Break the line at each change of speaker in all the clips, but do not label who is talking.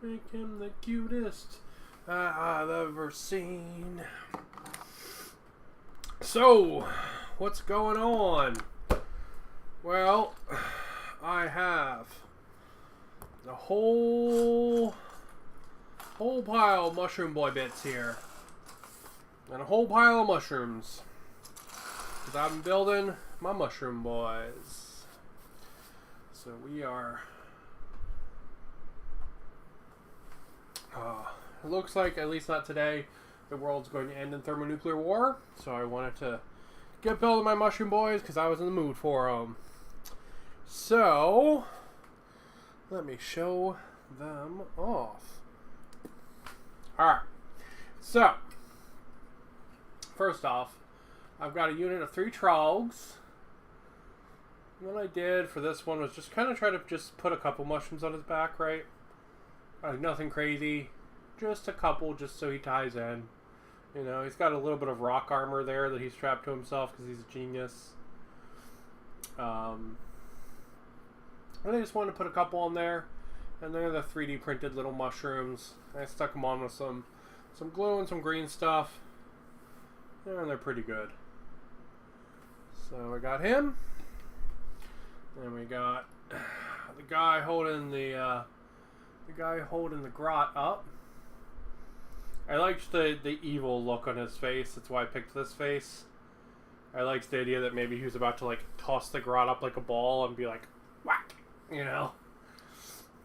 Make him the cutest I've ever seen. So, what's going on? Well, I have a whole pile of Mushroom Boy bits here. And a whole pile of mushrooms. Because I've been building my Mushroom Boys. So we are... it looks like, at least not today, the world's going to end in thermonuclear war. So I wanted to get building my Mushroom Boys because I was in the mood for them. So, let me show them off. Alright. So, first off, I've got a unit of 3 trogs. What I did for this one was just kind of try to just put a couple mushrooms on his back, right? Nothing crazy. Just a couple, just so he ties in. You know, he's got a little bit of rock armor there that he's strapped to himself because he's a genius. And I just wanted to put a couple on there. And they're the 3D printed little mushrooms. I stuck them on with some glue and some green stuff. And they're pretty good. So I got him. And we got the guy holding the grot up. I liked the evil look on his face. That's why I picked this face. I liked the idea that maybe he was about to like toss the grot up like a ball and be like, whack, you know,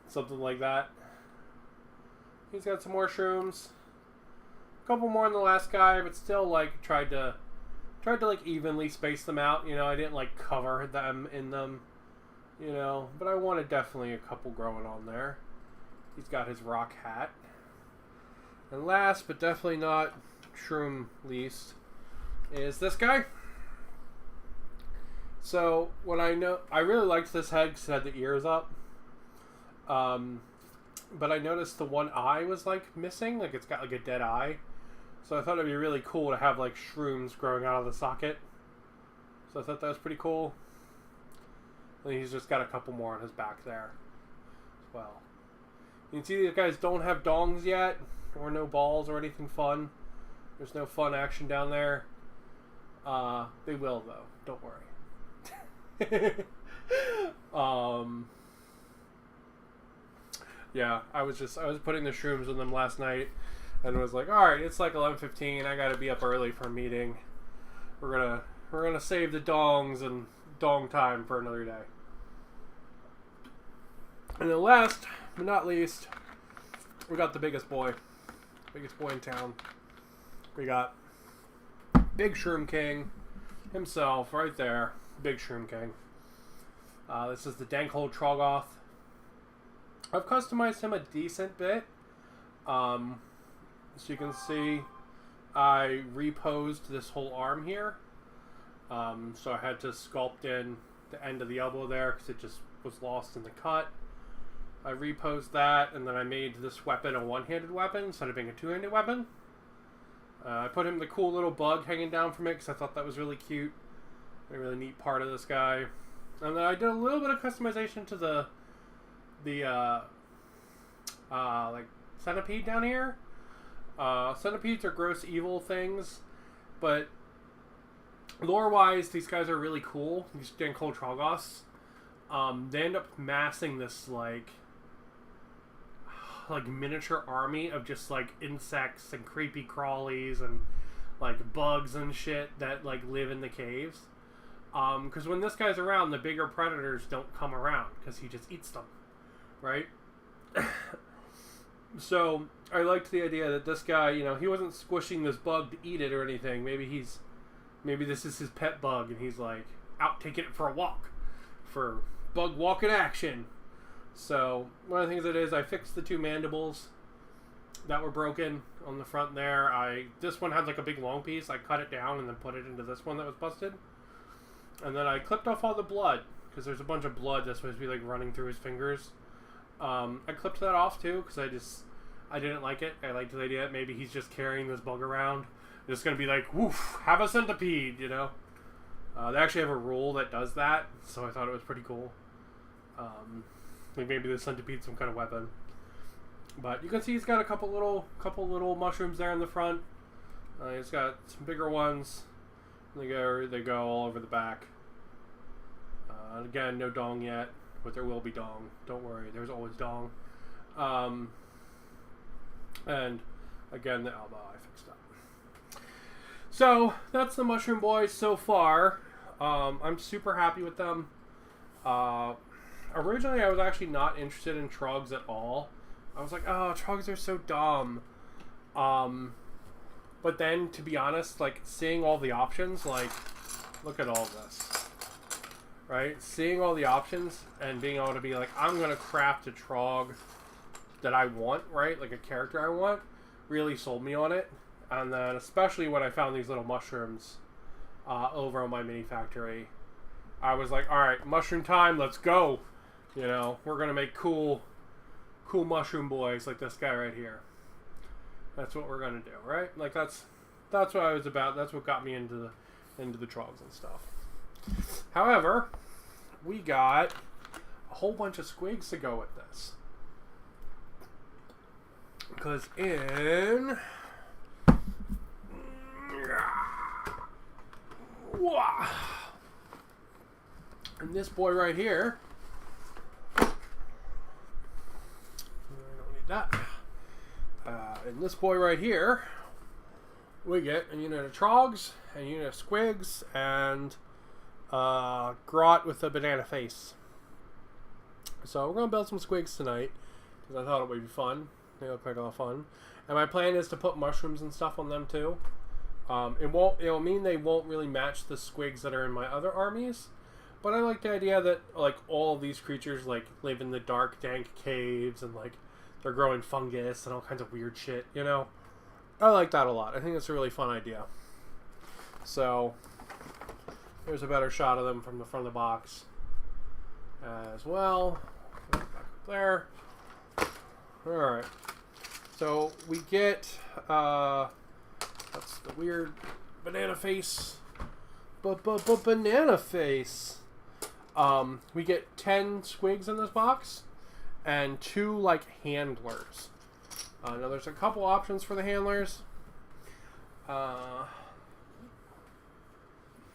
something like that. He's got some more shrooms. A couple more than the last guy, but still like tried to like evenly space them out. You know, I didn't like cover them in them. You know, but I wanted definitely a couple growing on there. He's got his rock hat. And last, but definitely not shroom least, is this guy. So, I really liked this head because it had the ears up. But I noticed the one eye was like missing, like it's got like a dead eye. So I thought it'd be really cool to have like shrooms growing out of the socket. So I thought that was pretty cool. And he's just got a couple more on his back there as well. You can see these guys don't have dongs yet, or no balls or anything fun. There's no fun action down there. They will though, don't worry. Yeah, I was putting the shrooms in them last night, and was like, all right, it's like 11:15. I gotta be up early for a meeting. We're gonna save the dongs and dong time for another day. And then last but not least, we got the biggest boy in town. We got Big Shroom King himself right there. Big Shroom King. This is the Dankhold Troggoth. I've customized him a decent bit. As you can see, I reposed this whole arm here. So I had to sculpt in the end of the elbow there because it just was lost in the cut. I reposed that, and then I made this weapon a one-handed weapon instead of being a two-handed weapon. I put him the cool little bug hanging down from it because I thought that was really cute. A really neat part of this guy. And then I did a little bit of customization to the like centipede down here. Centipedes are gross evil things, but lore-wise, these guys are really cool. These Dankhold Troggoths. They end up massing this like miniature army of just like insects and creepy crawlies and like bugs and shit that like live in the caves. Because when this guy's around, the bigger predators don't come around because he just eats them, right? So I liked the idea that this guy, you know, he wasn't squishing this bug to eat it or anything. Maybe this is his pet bug and he's like out taking it for a walk for bug walking action. So one of the things it is, I fixed the 2 mandibles that were broken on the front there. This one had like a big long piece. I cut it down and then put it into this one that was busted. And then I clipped off all the blood because there's a bunch of blood that's supposed to be like running through his fingers. I clipped that off too because I didn't like it. I liked the idea that maybe he's just carrying this bug around. It's going to be like, woof, have a centipede, you know? They actually have a rule that does that, so I thought it was pretty cool. Like maybe the centipede's some kind of weapon. But you can see he's got a couple little mushrooms there in the front. He's got some bigger ones. They go all over the back. Again, no dong yet, but there will be dong. Don't worry, there's always dong. And again, the elbow I fixed up. So that's the Mushroom Boys so far. I'm super happy with them. Originally, I was actually not interested in Trogs at all. I was like, oh, Trogs are so dumb. But then, to be honest, like, seeing all the options, like, look at all this. Right? Seeing all the options and being able to be like, I'm going to craft a Trog that I want, right? Like a character I want, really sold me on it. And then, especially when I found these little mushrooms over on my mini factory, I was like, alright, mushroom time, let's go. You know, we're going to make cool mushroom boys like this guy right here. That's what we're going to do, right? Like, that's what I was about. That's what got me into the Trogs and stuff. However, we got a whole bunch of squigs to go with this. Because in this boy right here, I don't need that. In this boy right here, we get a unit of Trogs, a unit of squigs, and Grot with a banana face. So we're going to build some squigs tonight, because I thought it would be fun. They look like a lot of fun. And my plan is to put mushrooms and stuff on them too. It'll mean they won't really match the squigs that are in my other armies. But I like the idea that, like, all of these creatures, like, live in the dark, dank caves, and, like, they're growing fungus and all kinds of weird shit, you know? I like that a lot. I think it's a really fun idea. So, there's a better shot of them from the front of the box as well. Back up there. Alright. So, we get, that's the weird banana face. Banana face. We get 10 squigs in this box and 2 like handlers. Now there's a couple options for the handlers.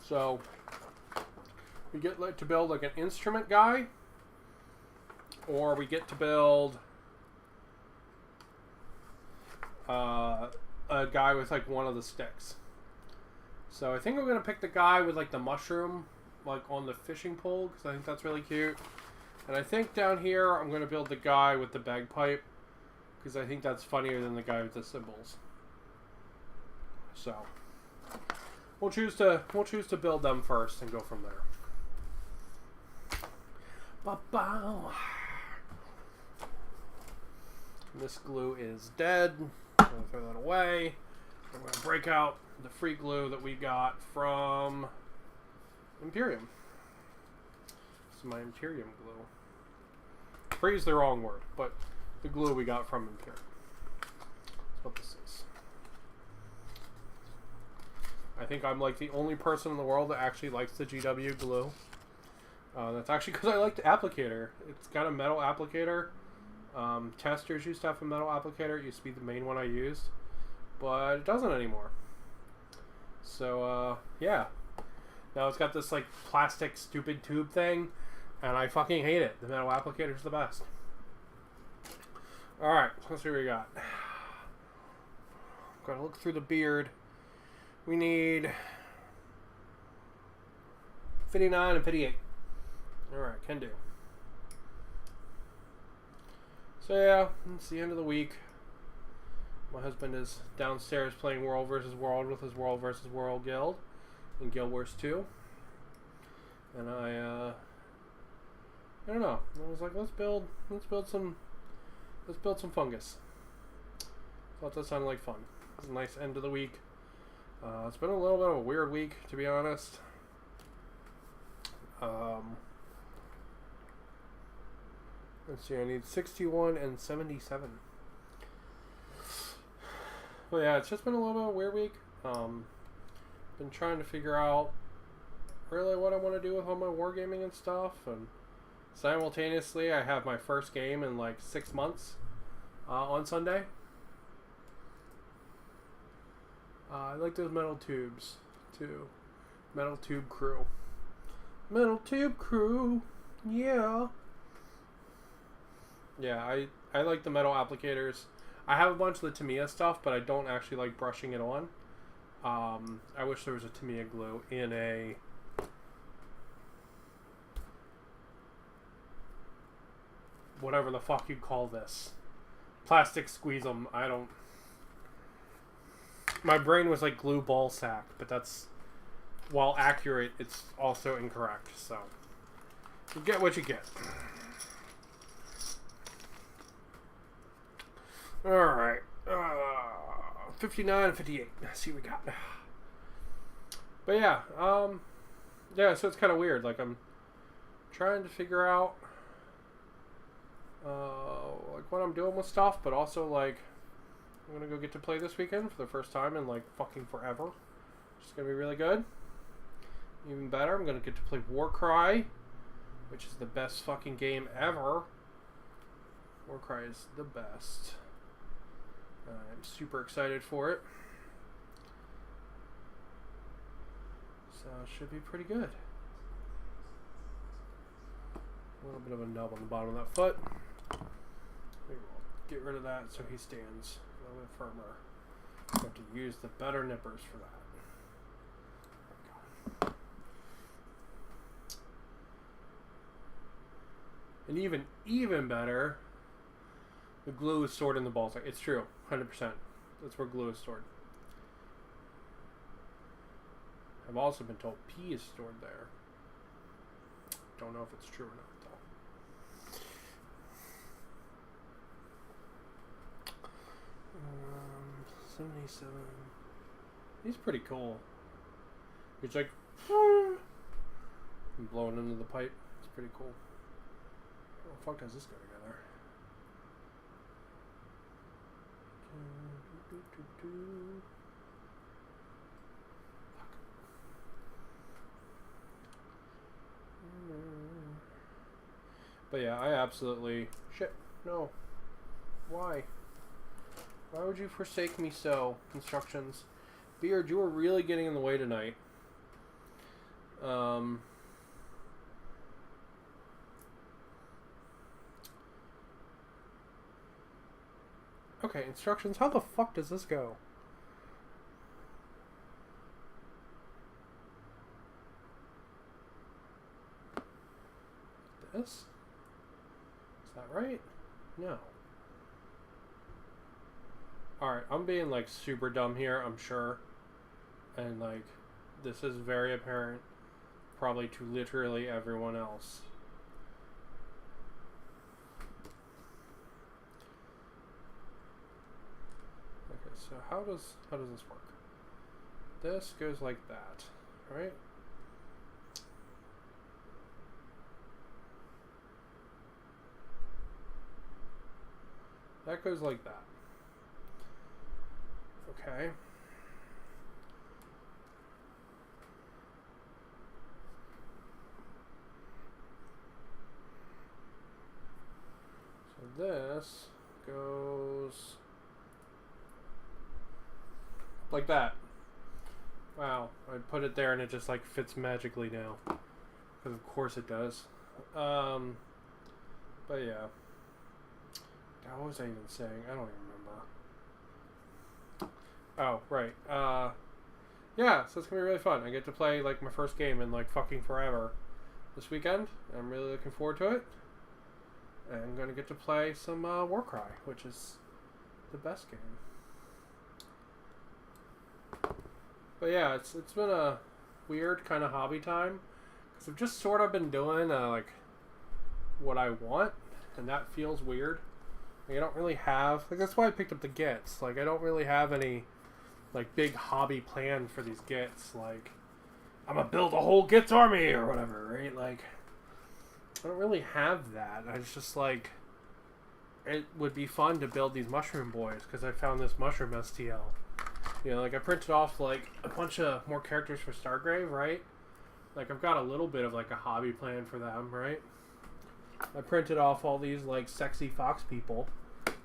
So we get to build like an instrument guy, or we get to build a guy with like one of the sticks. So I think I'm going to pick the guy with like the mushroom like on the fishing pole, because I think that's really cute. And I think down here I'm going to build the guy with the bagpipe, because I think that's funnier than the guy with the cymbals. So we'll choose to build them first and go from there. Ba-bow. This glue is dead. I'm going to throw that away. I'm going to break out the free glue that we got from Imperium. This is my Imperium glue. Free is the wrong word, but the glue we got from Imperium. That's what this is. I think I'm like the only person in the world that actually likes the GW glue. That's actually because I like the applicator. It's got a metal applicator. Testers used to have a metal applicator. It used to be the main one I used, but it doesn't anymore. So, yeah. Now it's got this, like, plastic stupid tube thing, and I fucking hate it. The metal applicator's the best. Alright, let's see what we got. Gotta look through the beard. We need 59 and 58. Alright, can do. So yeah, it's the end of the week. My husband is downstairs playing World vs. World with his World vs. World guild in Guild Wars 2. And I don't know. I was like, let's build some fungus. Thought that sounded like fun. It was a nice end of the week. It's been a little bit of a weird week, to be honest. Let's see, I need 61 and 77. But yeah, it's just been a little bit of a weird week. Been trying to figure out really what I want to do with all my wargaming and stuff, and simultaneously I have my first game in like 6 months. on Sunday. I like those metal tubes too. Metal tube crew. Metal tube crew. Yeah. Yeah, I like the metal applicators. I have a bunch of the Tamiya stuff, but I don't actually like brushing it on. I wish there was a Tamiya glue in a whatever the fuck you'd call this. Plastic squeeze 'em. I don't. My brain was like glue ball sack, but that's, while accurate, it's also incorrect. So you get what you get. Alright. 59, 58. Let's see what we got. But yeah, yeah, so it's kind of weird. Like, I'm trying to figure out, like, what I'm doing with stuff, but also, like, I'm gonna go get to play this weekend for the first time in, like, fucking forever. Which is gonna be really good. Even better, I'm gonna get to play Warcry, which is the best fucking game ever. Warcry is the best. I'm super excited for it. So it should be pretty good. A little bit of a nub on the bottom of that foot. Maybe we'll get rid of that so he stands a little bit firmer. I have to use the better nippers for that. There we go. And even better, the glue is stored in the ball sack. It's true, 100%. That's where glue is stored. I've also been told pee is stored there. Don't know if it's true or not, though. 77. He's pretty cool. He's like blowing into the pipe. It's pretty cool. How the fuck does this go together? But yeah, I absolutely... Shit. No. Why? Why would you forsake me so? Instructions. Beard, you are really getting in the way tonight. Okay, instructions. How the fuck does this go? This? Is that right? No. Alright, I'm being like super dumb here, I'm sure. And like, this is very apparent probably to literally everyone else. Okay, so how does this work? This goes like that, right? That goes like that. Okay. So this goes like that. Wow, I put it there and it just like fits magically now. Because of course it does. But yeah. God, what was I even saying? I don't even remember. Oh, right. Yeah, so it's gonna be really fun. I get to play like my first game in like fucking forever this weekend. I'm really looking forward to it. And I'm gonna get to play some Warcry, which is the best game. But yeah, it's been a weird kind of hobby time because I've just sort of been doing like what I want, and that feels weird. Like, I don't really have, like, that's why I picked up the Gits. Like, I don't really have any like big hobby plan for these Gits. Like, I'm gonna build a whole Gits army or whatever, right? Like, I don't really have that. I was just like, it would be fun to build these mushroom boys because I found this mushroom STL. You know, like, I printed off like a bunch of more characters for Stargrave, right? Like, I've got a little bit of like a hobby plan for them, right? I printed off all these like sexy fox people,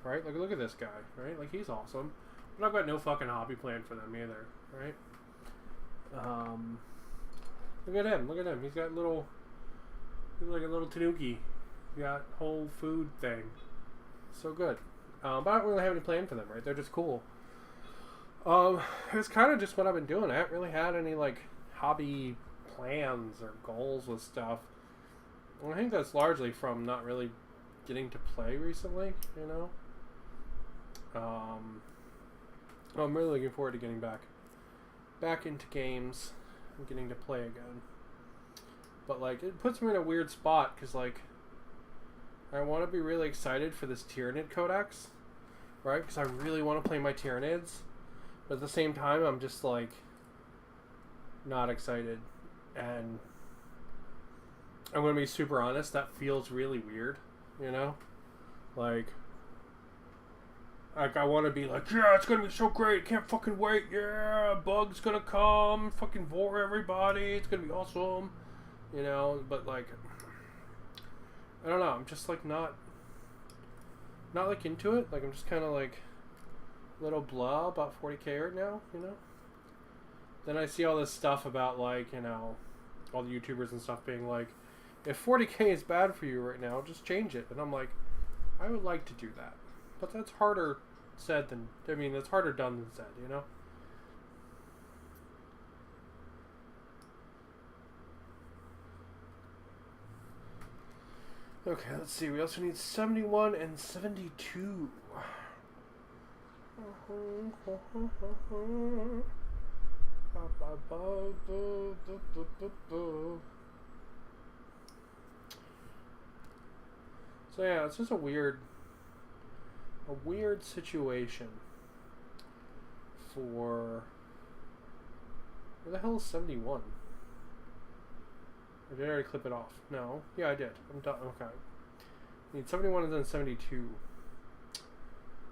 right? Like, look at this guy, right? Like, he's awesome. But I've got no fucking hobby plan for them either, right? Look at him. Look at him. He's got little... He's like a little tanuki. He got whole food thing. So good. But I don't really have any plan for them, right? They're just cool. It's kind of just what I've been doing. I haven't really had any, like, hobby plans or goals with stuff. And I think that's largely from not really getting to play recently, you know? I'm really looking forward to getting back into games and getting to play again. But, like, it puts me in a weird spot, because, like, I want to be really excited for this Tyranid Codex, right? Because I really want to play my Tyranids. But at the same time, I'm just, like, not excited. And I'm going to be super honest, that feels really weird, you know? Like I want to be like, yeah, it's going to be so great, can't fucking wait, yeah, Bug's going to come, fucking vor everybody, it's going to be awesome, you know? But, like, I don't know, I'm just, like, not like, into it. Like, I'm just kind of, like, a little blah about 40k right now, you know? Then I see all this stuff about, like, you know, all the YouTubers and stuff being like, if 40k is bad for you right now, just change it. And I'm like, I would like to do that. But that's harder said than, I mean, that's harder done than said, you know? Okay, let's see. We also need 71 and 72. So yeah, it's just a weird situation for... Where the hell is 71? Or did I already clip it off? No. Yeah, I did. I'm done. Okay. I need 71 and then 72.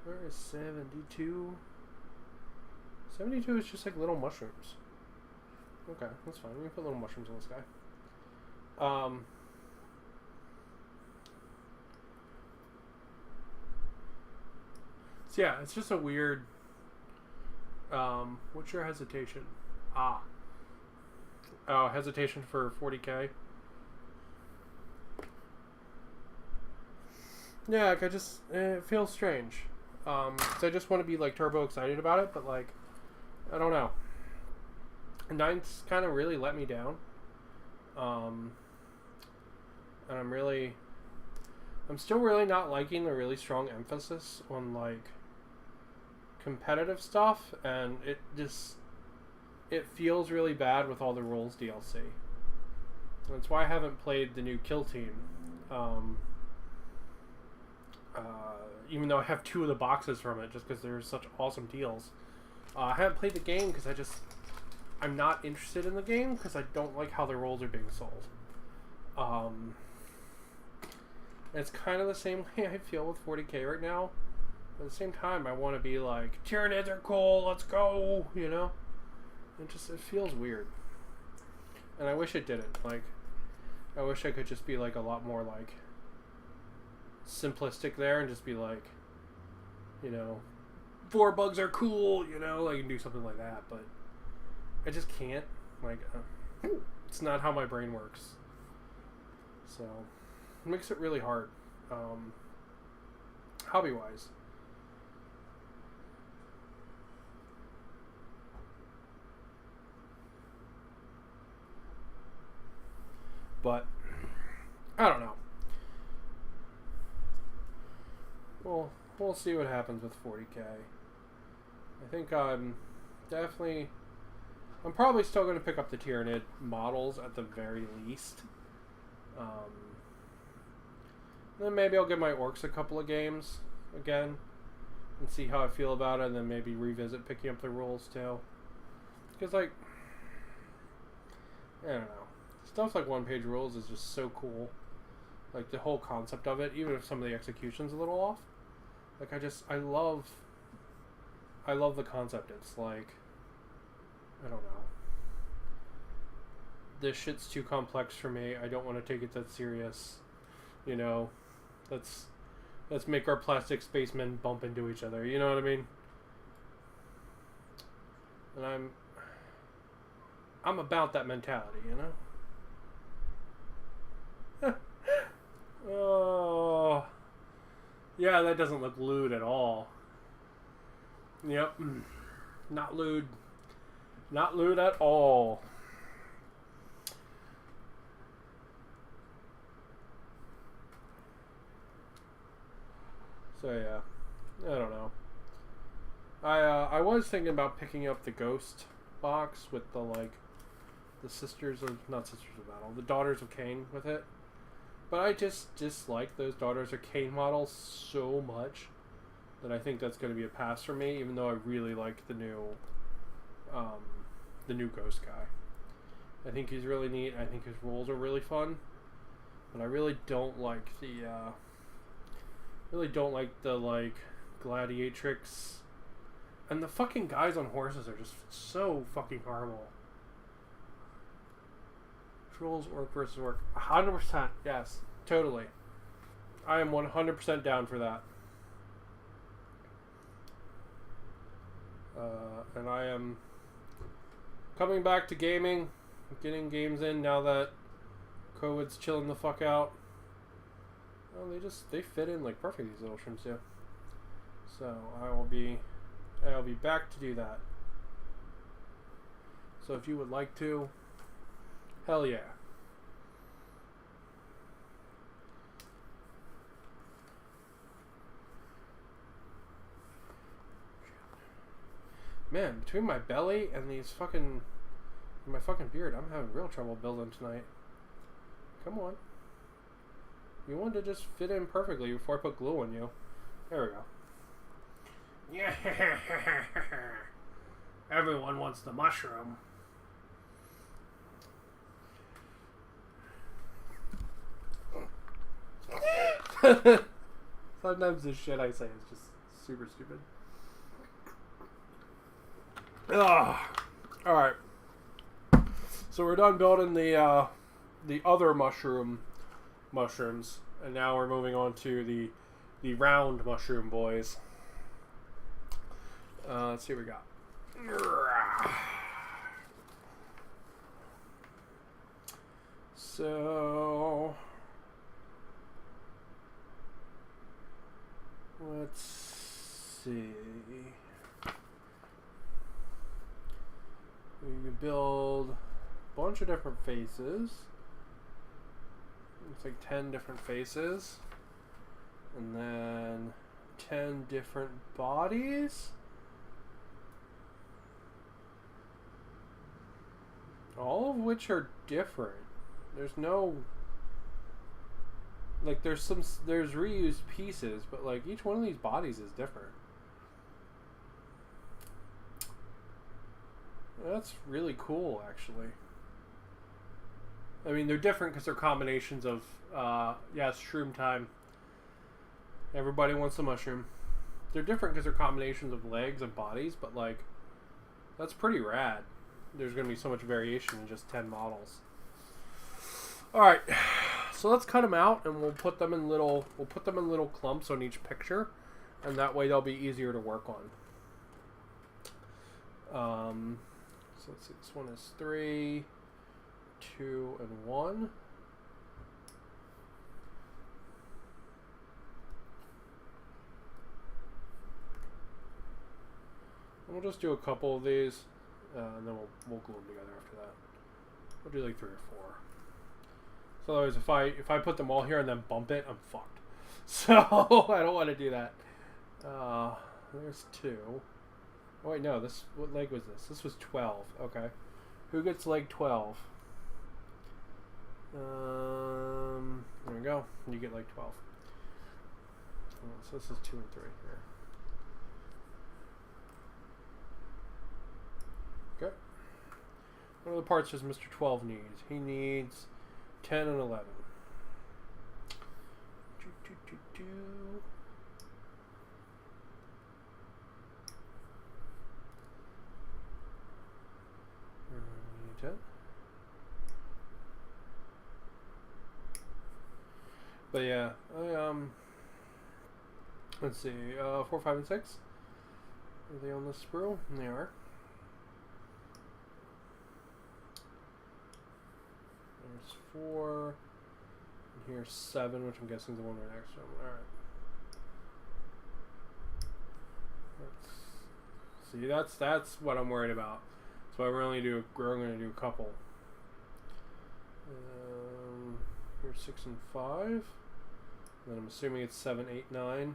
Where is 72? 72 is just like little mushrooms. Okay, that's fine. We can put little mushrooms on this guy. So yeah, it's just a weird... what's your hesitation? Oh, hesitation for 40k? Yeah, like it feels strange. 'Cause I just want to be, like, turbo excited about it, but, like, I don't know. Ninth's kind of really let me down. And I'm still really not liking the really strong emphasis on, like, competitive stuff, and it feels really bad with all the Rules DLC. That's why I haven't played the new Kill Team. Even though I have 2 of the boxes from it, just because there's such awesome deals. I haven't played the game because I'm not interested in the game because I don't like how the roles are being sold. It's kind of the same way I feel with 40k right now. But at the same time, I want to be like, Tyranids are cool, let's go, you know? It feels weird. And I wish it didn't. Like, I wish I could just be, like, a lot more, like, simplistic there and just be like, you know, 4 bugs are cool, you know, like, and do something like that, but I just can't. Like, it's not how my brain works. So, it makes it really hard, hobby-wise. But, I don't know. Well, we'll see what happens with 40k. I think I'm probably still going to pick up the Tyranid models at the very least. Then maybe I'll give my orcs a couple of games again and see how I feel about it, and then maybe revisit picking up the rules too. Because, like, I don't know. Stuff like one-page rules is just so cool. Like, the whole concept of it, even if some of the execution's a little off. Like, I love the concept. It's like, I don't know. This shit's too complex for me. I don't want to take it that serious. You know, that's let's make our plastic spacemen bump into each other. You know what I mean? And I'm about that mentality, you know? Oh. Yeah, that doesn't look lewd at all. Yep. Not lewd. Not lewd at all. So yeah, I don't know. I was thinking about picking up the Ghost box with the the not Sisters of Battle, the Daughters of Cain with it. But I just dislike those Daughters of Cain models so much that I think that's going to be a pass for me, even though I really like the new Ghost guy. I think he's really neat. I think his rules are really fun, but I really don't like the gladiatrix, and the fucking guys on horses are just so fucking horrible. Trolls, orc versus orc, 100%. Yes, totally. I am 100% down for that. And I am coming back to gaming, getting games in now that COVID's chilling the fuck out. Well, they fit in like perfect, these little shrimps do. So I'll be back to do that. So if you would like to, hell yeah. Man, between my belly and my fucking beard, I'm having real trouble building tonight. Come on. You wanted to just fit in perfectly before I put glue on you. There we go. Yeah. Everyone wants the mushroom. Sometimes the shit I say is just super stupid. Ugh. All right. So we're done building the other mushrooms, and now we're moving on to the round mushroom boys. Let's see what we got. So let's see. We can build a bunch of different faces. It's like 10 different faces. And then 10 different bodies. All of which are different. There's no... Like, there's reused pieces, but like each one of these bodies is different. That's really cool, actually. I mean, they're different because they're combinations of, yes, shroom time. Everybody wants a mushroom. They're different because they're combinations of legs and bodies, but, like, that's pretty rad. There's going to be so much variation in just 10 models. Alright, so let's cut them out, and we'll put them in little clumps on each picture, and that way they'll be easier to work on. So let's see, this one is 3, 2, and 1. And we'll just do a couple of these, and then we'll glue them together after that. We'll do like 3 or 4. So otherwise, if I put them all here and then bump it, I'm fucked. So I don't want to do that. There's 2. Oh wait, no. What leg was this? This was 12. Okay. Who gets leg 12? There we go. You get leg 12. So this is 2 and 3 here. Okay. What other parts does Mr. 12 need? He needs 10 and 11. But yeah, Let's see, 4, 5, and 6. Are they on this sprue? They are. There's 4. And here's 7, which I'm guessing is the one right next to them. Alright. See, that's what I'm worried about. So we're going to do a couple. Here's 6 and 5. And then I'm assuming it's 7, 8, 9.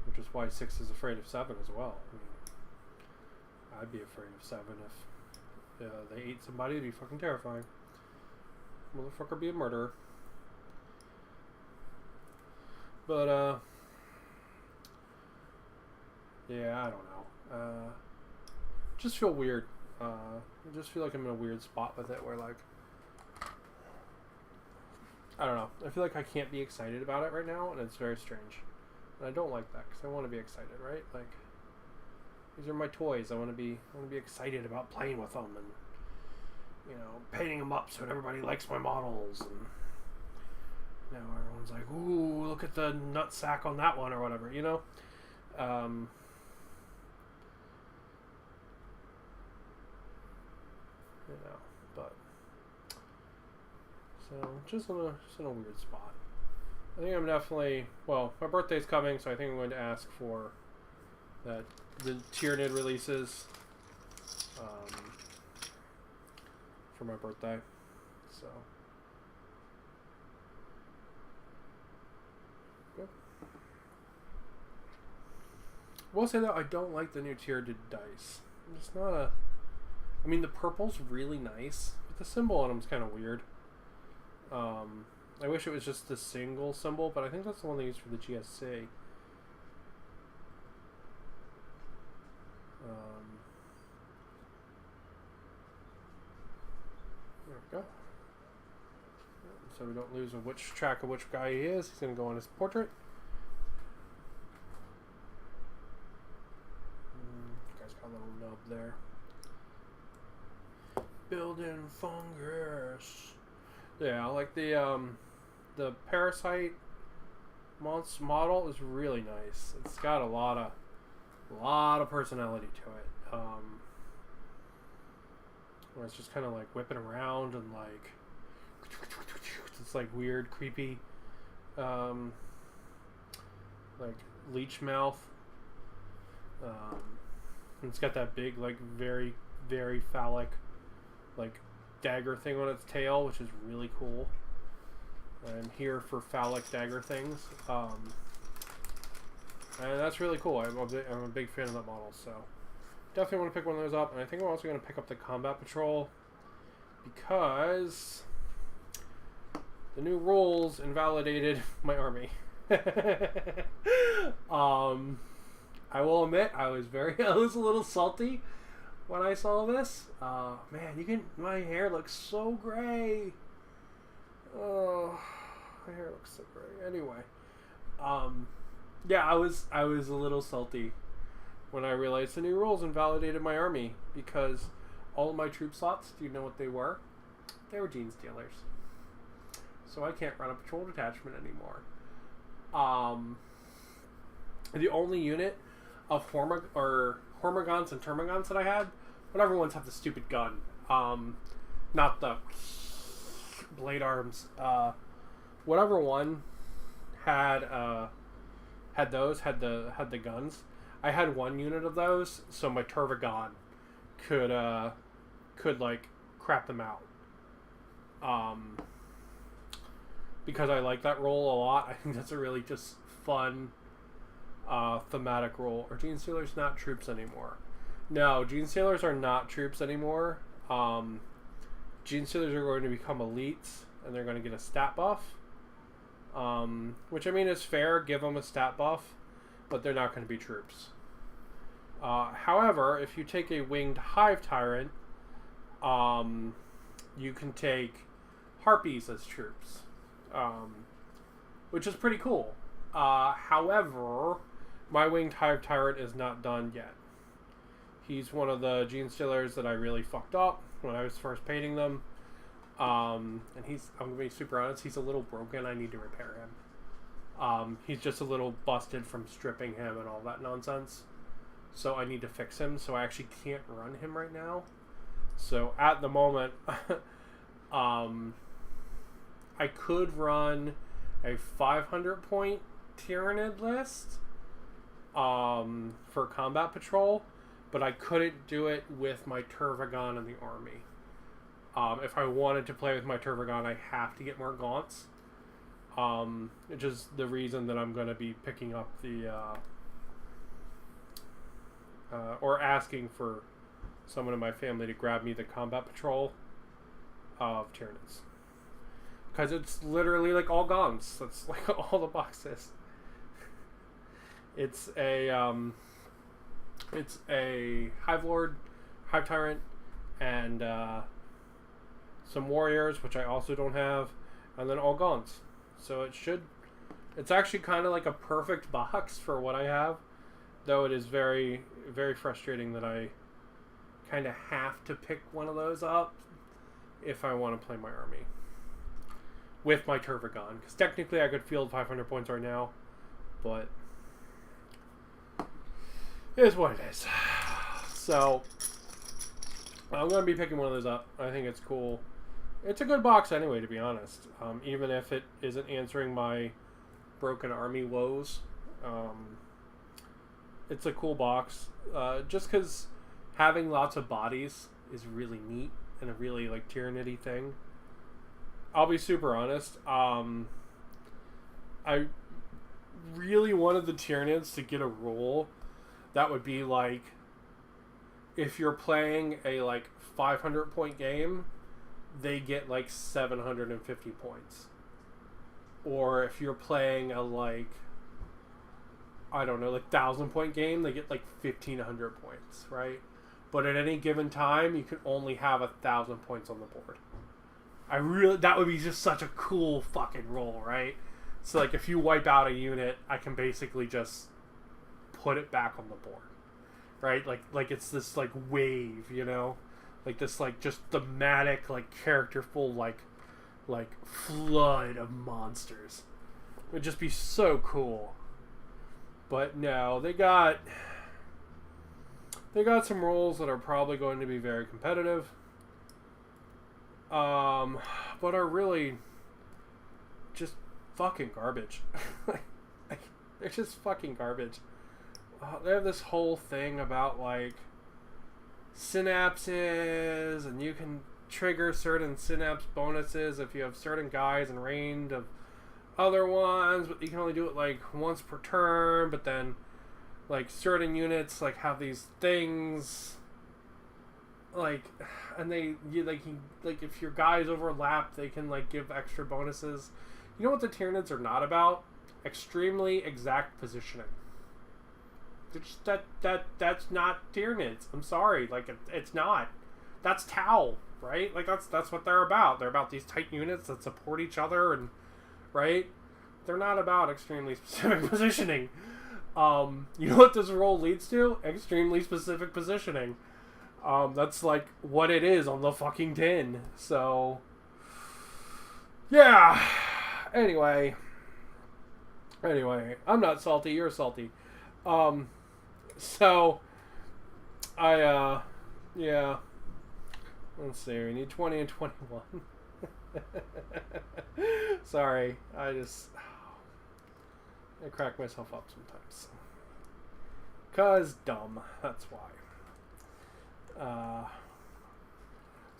Which is why 6 is afraid of 7 as well. I mean, I'd be afraid of 7 if they ate somebody. It'd be fucking terrifying. Motherfucker be a murderer. But, yeah, I don't know. Just feel weird. I just feel like I'm in a weird spot with it where, like, I don't know. I feel like I can't be excited about it right now, and it's very strange. And I don't like that because I want to be excited, right? Like, these are my toys. I want to be excited about playing with them and, you know, painting them up so everybody likes my models. And you know, everyone's like, "Ooh, look at the nut sack on that one," or whatever, you know. You know, but so just in a weird spot. I think I'm definitely, well, my birthday's coming, so I think I'm going to ask for the Tyranid releases for my birthday. So good. I will say though, I don't like the new Tyranid dice. It's not a. I mean, the purple's really nice, but the symbol on them is kind of weird. I wish it was just the single symbol, but I think that's the one they use for the GSC. There we go. So we don't lose track of which guy he is. He's going to go on his portrait. Guy's got a little nub there. Building fungus. Yeah, like the parasite model is really nice. It's got a lot of personality to it. Where it's just kind of like whipping around and like it's like weird, creepy, like leech mouth. And it's got that big, like very, very phallic, like dagger thing on its tail, which is really cool. I'm here for phallic dagger things, and that's really cool. I'm a big fan of that model, so definitely want to pick one of those up. And I think I'm also going to pick up the Combat Patrol because the new rules invalidated my army. I will admit I was a little salty when I saw this. Man, my hair looks so gray. Oh, my hair looks so gray. Anyway, yeah, I was a little salty when I realized the new rules invalidated my army because all of my troop slots, do you know what they were? They were Gene Stealers. So I can't run a patrol detachment anymore. The only unit of Hormagons and Termagants that I had, whatever ones have the stupid gun, not the blade arms, whatever one had the guns. I had one unit of those, so my Tervagon could like crap them out. Because I like that role a lot. I think that's a really just fun thematic role. Are Gene Stealers not troops anymore? No, Gene Stealers are not troops anymore. Gene Stealers are going to become elites, and they're going to get a stat buff. Which, I mean, is fair. Give them a stat buff, but they're not going to be troops. However, if you take a Winged Hive Tyrant, you can take Harpies as troops. Which is pretty cool. However, my Winged Hive Tyrant is not done yet. He's one of the Gene Stealers that I really fucked up when I was first painting them. And I'm going to be super honest, he's a little broken. I need to repair him. He's just a little busted from stripping him and all that nonsense. So I need to fix him. So I actually can't run him right now. So at the moment, I could run a 500 point Tyrannid list for combat patrol, but I couldn't do it with my Turvagon in the army. If I wanted to play with my Turvagon, I have to get more gaunts. Which is the reason that I'm going to be picking up the or asking for someone in my family to grab me the combat patrol of Tyrannids. Because it's literally like all gaunts. That's like all the boxes. It's a Hive Lord, Hive Tyrant, and some warriors, which I also don't have, and then all gaunts. So it's actually kind of like a perfect box for what I have, though it is very, very frustrating that I kind of have to pick one of those up if I want to play my army with my Turvagon, because technically I could field 500 points right now, but it is what it is. So I'm going to be picking one of those up. I think it's cool. It's a good box anyway, to be honest. Even if it isn't answering my broken army woes. It's a cool box. Just because having lots of bodies is really neat and a really like Tyrannid-y thing. I'll be super honest. I really wanted the Tyrannids to get a rule that would be like, if you're playing a like 500 point game, they get like 750 points. Or if you're playing a like, I don't know, like 1,000 point game, they get like 1,500 points, right? But at any given time, you can only have 1,000 points on the board. That would be just such a cool fucking rule, right? So like if you wipe out a unit, I can basically just put it back on the board, right? Like it's this like wave, you know? Like this like just thematic, like characterful, like flood of monsters. It would just be so cool. But no, they got some rules that are probably going to be very competitive. But are really just fucking garbage. They're just fucking garbage. They have this whole thing about like synapses, and you can trigger certain synapse bonuses if you have certain guys in range of other ones, but you can only do it like once per turn. But then like certain units like have these things like, and like if your guys overlap, they can like give extra bonuses. You know what the Tyranids are not about? Extremely exact positioning. Just that's not Tyranids. I'm sorry, like it's not. That's Tau, right? Like that's what they're about. They're about these tight units that support each other, and right? They're not about extremely specific positioning. You know what this role leads to? Extremely specific positioning. That's like what it is on the fucking tin. So yeah. Anyway, I'm not salty. You're salty. So yeah. Let's see. We need 20 and 21. Sorry, I crack myself up sometimes. 'Cause dumb. That's why.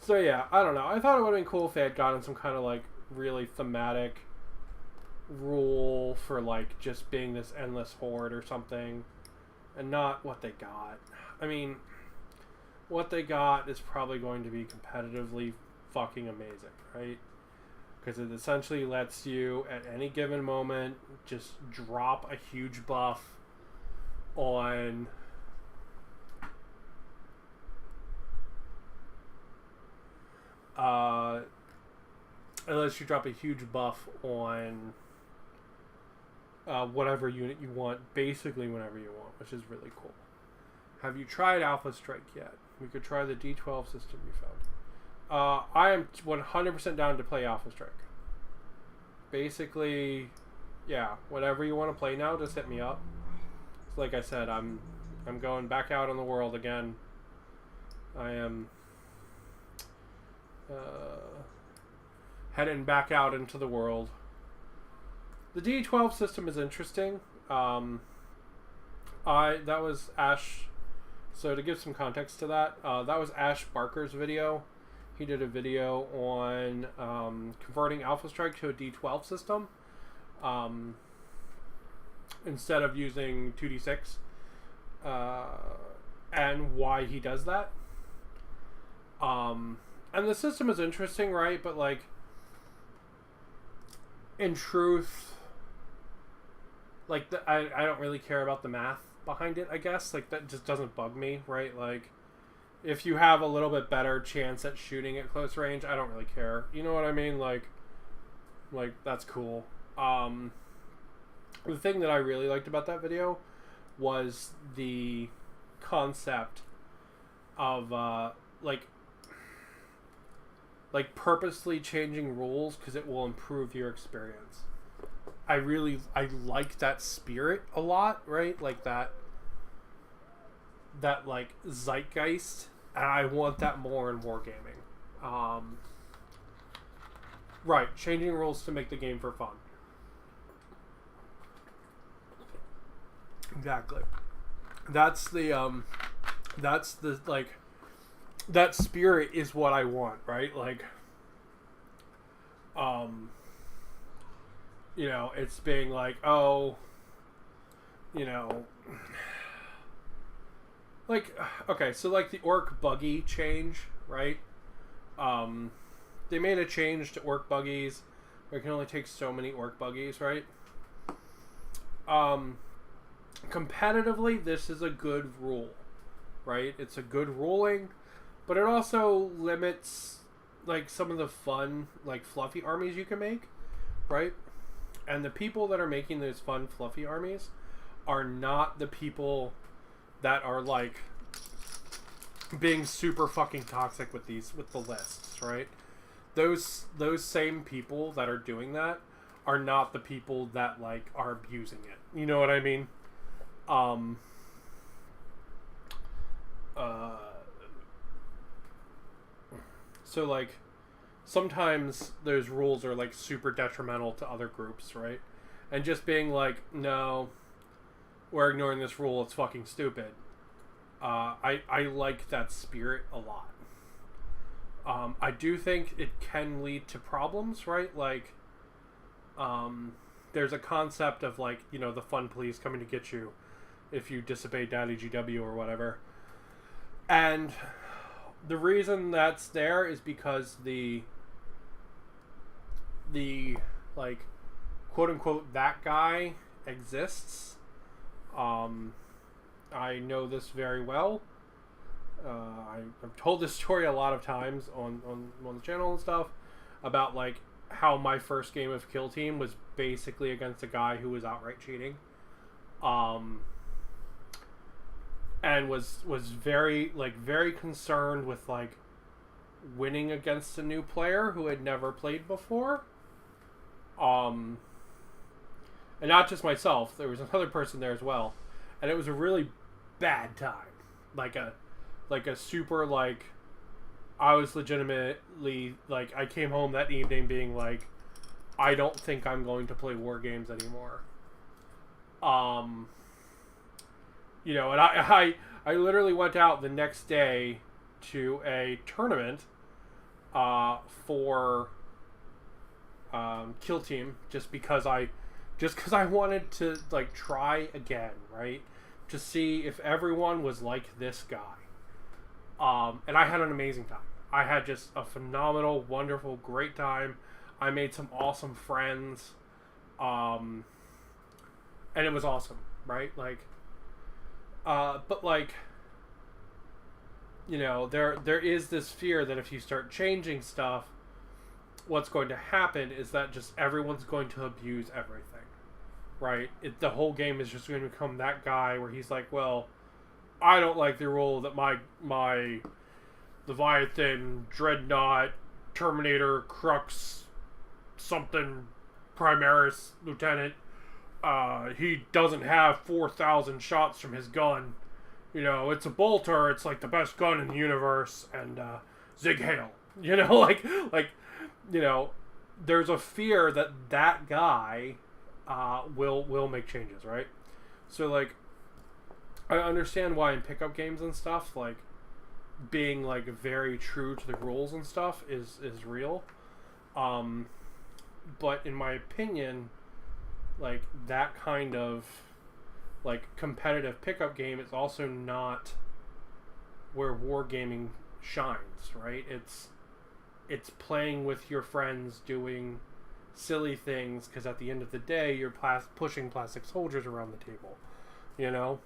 So yeah, I don't know. I thought it would have been cool if they had gotten some kind of like really thematic rule for like just being this endless horde or something, and not what they got. I mean, what they got is probably going to be competitively fucking amazing, right? Because it essentially lets you at any given moment just drop a huge buff on unless you drop a huge buff on whatever unit you want, basically whenever you want, which is really cool. Have you tried Alpha Strike yet? We could try the D12 system you found. I am 100% down to play Alpha Strike. Basically, yeah, whatever you want to play now, just hit me up. So like I said, I'm going back out in the world again. I am heading back out into the world. The D12 system is interesting. That was Ash. So to give some context to that, that was Ash Barker's video. He did a video on converting Alpha Strike to a D12 system instead of using 2d6, and why he does that. And the system is interesting, right? But like, in truth, like I don't really care about the math behind it, I guess. Like, that just doesn't bug me, right? Like, if you have a little bit better chance at shooting at close range, I don't really care. You know what I mean? Like that's cool. The thing that I really liked about that video was the concept of like purposely changing rules because it will improve your experience. I like that spirit a lot, right? Like that like zeitgeist, and I want that more in wargaming. Right, changing rules to make the game for fun. Exactly. That's the like, that spirit is what I want, right? Like, you know, it's being like, oh, you know, like, okay, so like the orc buggy change, right? They made a change to orc buggies where you can only take so many orc buggies, right? Competitively, this is a good rule, right? It's a good ruling, but it also limits like some of the fun, like fluffy armies you can make, right? And the people that are making those fun fluffy armies are not the people that are like being super fucking toxic with the lists, right? Those same people that are doing that are not the people that like are abusing it. You know what I mean? So like, sometimes those rules are like super detrimental to other groups, right? And just being like, no, we're ignoring this rule, it's fucking stupid. I like that spirit a lot. I do think it can lead to problems, right? Like, there's a concept of like, you know, the fun police coming to get you if you disobey Daddy GW or whatever. And the reason that's there is because the like, quote unquote, that guy exists. I know this very well. I've told this story a lot of times on the channel and stuff about like how my first game of Kill Team was basically against a guy who was outright cheating, and was very concerned with like winning against a new player who had never played before. And not just myself, there was another person there as well, and it was a really bad time. Like a super, like, I was legitimately, like, I came home that evening being like, I don't think I'm going to play war games anymore. You know, and I literally went out the next day to a tournament for Kill Team just because I wanted to like try again, right? To see if everyone was like this guy. And I had an amazing time. I had just a phenomenal, wonderful, great time. I made some awesome friends. And it was awesome, right? Like, but like, you know, there is this fear that if you start changing stuff, what's going to happen is that just everyone's going to abuse everything, right? The whole game is just going to become that guy where he's like, well, I don't like the rule that my Leviathan, Dreadnought, Terminator, Crux, something, Primaris, Lieutenant he doesn't have 4,000 shots from his gun. You know, it's a bolter. It's like the best gun in the universe, and Zig Heil. You know, you know, there's a fear that that guy will make changes, right? So like, I understand why in pickup games and stuff, like being like very true to the rules and stuff is real. But in my opinion, like that kind of like competitive pickup game is also not where wargaming shines, right? It's playing with your friends, doing silly things, because at the end of the day, you're pushing plastic soldiers around the table, you know.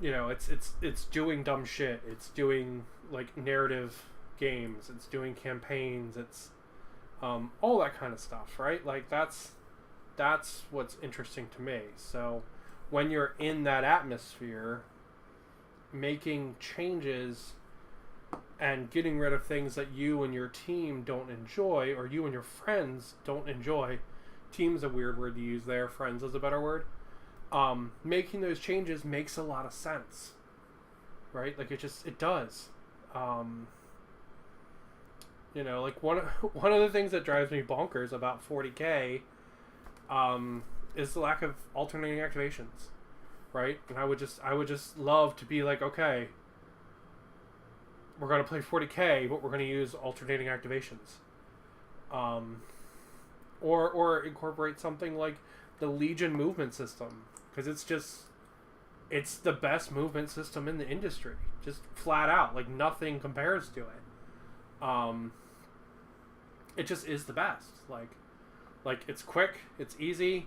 You know, it's doing dumb shit. It's doing like narrative games. It's doing campaigns. It's all that kind of stuff, right? Like that's what's interesting to me. So when you're in that atmosphere, making changes and getting rid of things that you and your team don't enjoy, or you and your friends don't enjoy. Team's a weird word to use there. Friends is a better word. Making those changes makes a lot of sense, right? Like it does. You know, like one of the things that drives me bonkers about 40K is the lack of alternating activations, right? And I would just love to be like, okay, we're gonna play 40K, but we're gonna use alternating activations, or incorporate something like the Legion movement system, because it's the best movement system in the industry, just flat out. Like nothing compares to it. It just is the best. Like it's quick, it's easy,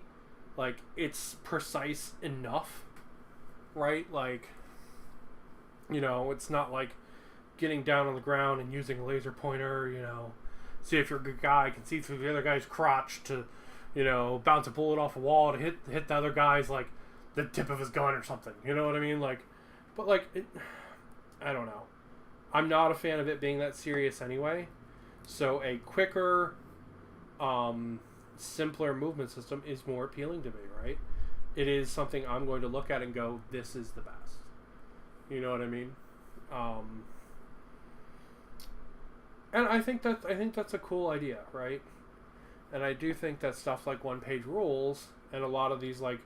like it's precise enough, right? Like, you know, it's not like getting down on the ground and using a laser pointer, you know, see if your good guy can see through the other guy's crotch to, you know, bounce a bullet off a wall to hit the other guy's like the tip of his gun or something. You know what I mean? Like, but like I don't know. I'm not a fan of it being that serious anyway. So a quicker, simpler movement system is more appealing to me, right? It is something I'm going to look at and go, this is the best. You know what I mean? And I think that's a cool idea, right? And I do think that stuff like one-page rules and a lot of these like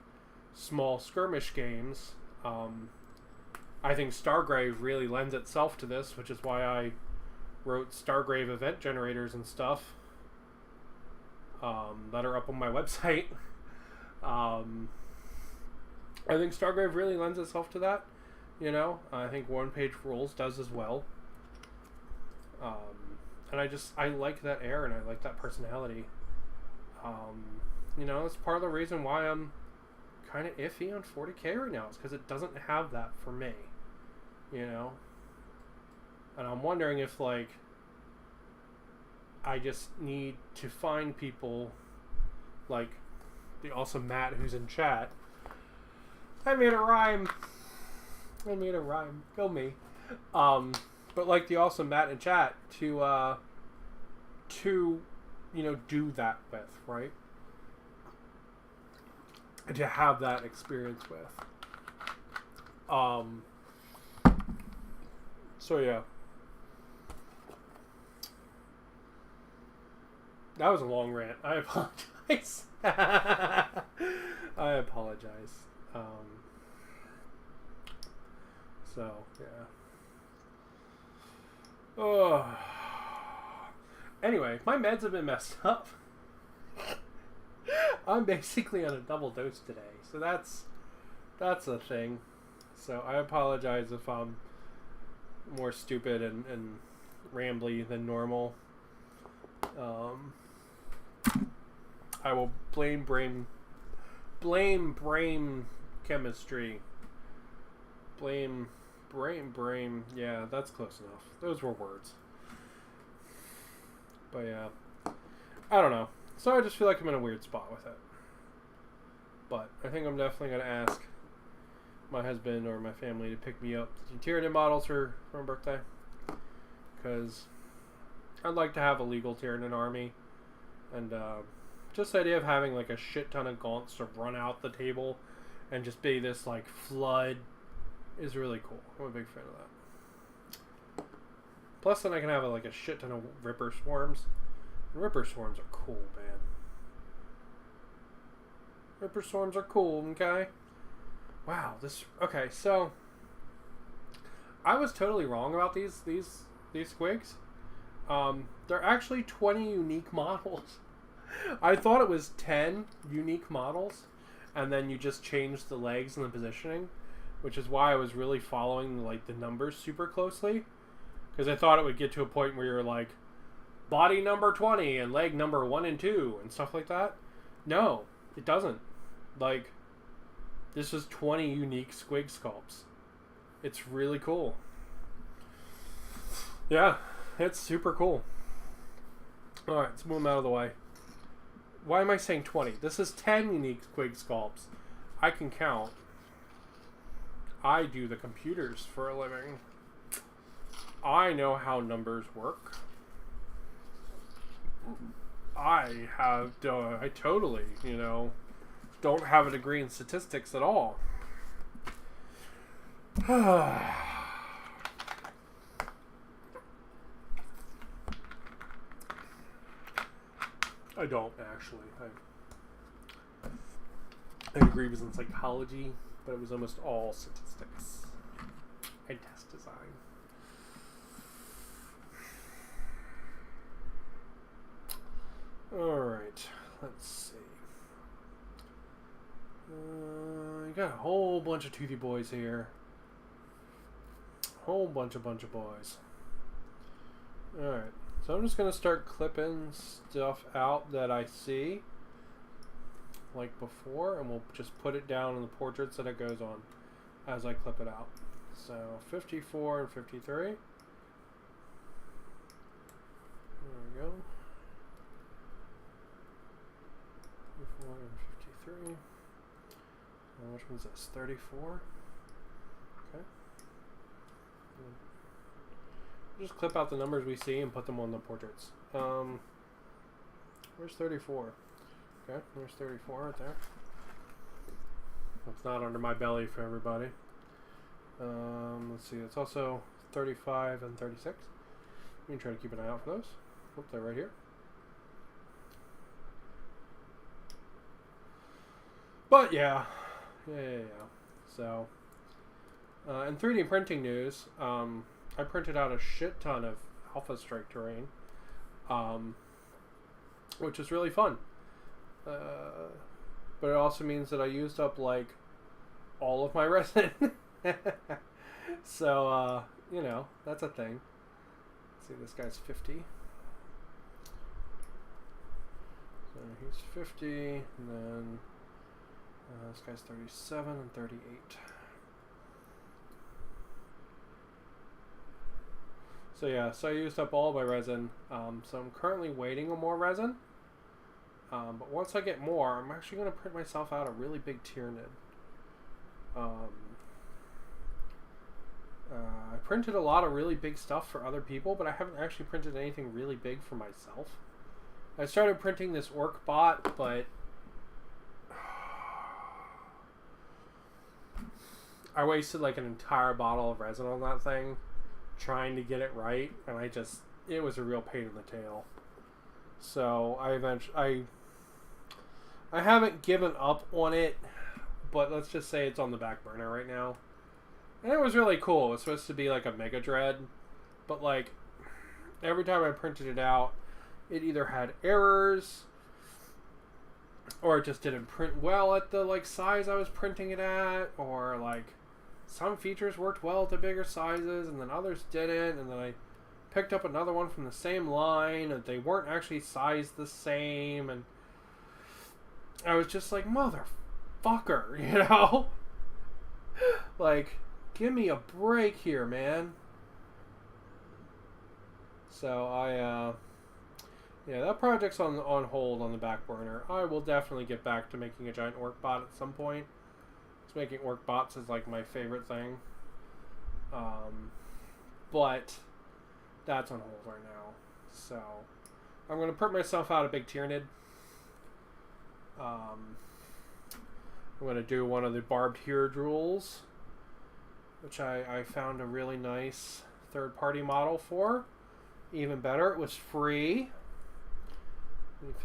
small skirmish games, I think Stargrave really lends itself to this, which is why I wrote Stargrave event generators and stuff that are up on my website. I think Stargrave really lends itself to that. You know, I think one-page rules does as well. And I like that air and I like that personality. You know, that's part of the reason why I'm kind of iffy on 40K right now. Is because it doesn't have that for me. You know? And I'm wondering if, like, I just need to find people like the awesome Matt who's in chat. I made a rhyme. Go me. But like the awesome Matt in chat to you know, do that with, right? And to have that experience with. So yeah. That was a long rant. I apologize. I apologize. So yeah. Oh. Anyway, my meds have been messed up. I'm basically on a double dose today, so that's a thing. So I apologize if I'm more stupid and rambly than normal. I will blame brain chemistry. Blame brain. Yeah, that's close enough. Those were words. But yeah, I don't know. So I just feel like I'm in a weird spot with it. But I think I'm definitely going to ask my husband or my family to pick me up the Tyranid models for my birthday. Because I'd like to have a legal Tyranid army. And just the idea of having like a shit ton of gaunts to run out the table and just be this like flood is really cool. I'm a big fan of that. Plus, then I can have like a shit ton of Ripper Swarms. And Ripper Swarms are cool, man. Ripper Swarms are cool, okay? Wow, this... Okay, so... I was totally wrong about these squigs. They're actually 20 unique models. I thought it was 10 unique models, and then you just change the legs and the positioning, which is why I was really following like the numbers super closely, because I thought it would get to a point where you're like, body number 20 and leg number 1 and 2 and stuff like that. No, it doesn't. Like, this is 20 unique squig sculpts. It's really cool. Yeah, it's super cool. Alright, let's move them out of the way. Why am I saying 20? This is 10 unique squig sculpts. I can count. I do the computers for a living. I know how numbers work. I totally, don't have a degree in statistics at all. I don't, actually. I degree was in psychology, but it was almost all statistics and test design. Alright, let's see. You got a whole bunch of toothy boys here. Whole bunch of boys. Alright, so I'm just going to start clipping stuff out that I see, like before, and we'll just put it down in the portraits that it goes on as I clip it out. So 54 and 53. There we go. 54 and 53. And which one's this? 34. Okay. Just clip out the numbers we see and put them on the portraits. Where's 34? Okay, there's 34 right there. It's not under my belly for everybody. Let's see, it's also 35 and 36. We can try to keep an eye out for those. Oh, they're right here. But yeah. So, in 3D printing news, I printed out a shit ton of Alpha Strike terrain, which is really fun. But it also means that I used up like all of my resin. So, that's a thing. Let's see, this guy's 50. So he's 50, and then this guy's 37 and 38. So yeah, so I used up all of my resin. So I'm currently waiting on more resin. But once I get more, I'm actually going to print myself out a really big Tyranid. I printed a lot of really big stuff for other people, but I haven't actually printed anything really big for myself. I started printing this orc bot, but I wasted like an entire bottle of resin on that thing trying to get it right, and it was a real pain in the tail. So I haven't given up on it, but let's just say it's on the back burner right now. And it was really cool. It was supposed to be like a Mega Dread, but like every time I printed it out, it either had errors or it just didn't print well at the like size I was printing it at, or like some features worked well at the bigger sizes and then others didn't, and then I picked up another one from the same line and they weren't actually sized the same, and I was just like, motherfucker, like, give me a break here, man. So that project's on hold on the back burner. I will definitely get back to making a giant orc bot at some point. Because making orc bots is like my favorite thing. But that's on hold right now. So I'm going to print myself out a big Tyranid. I'm going to do one of the barbed here jewels, which I found a really nice third-party model for. Even better, it was free.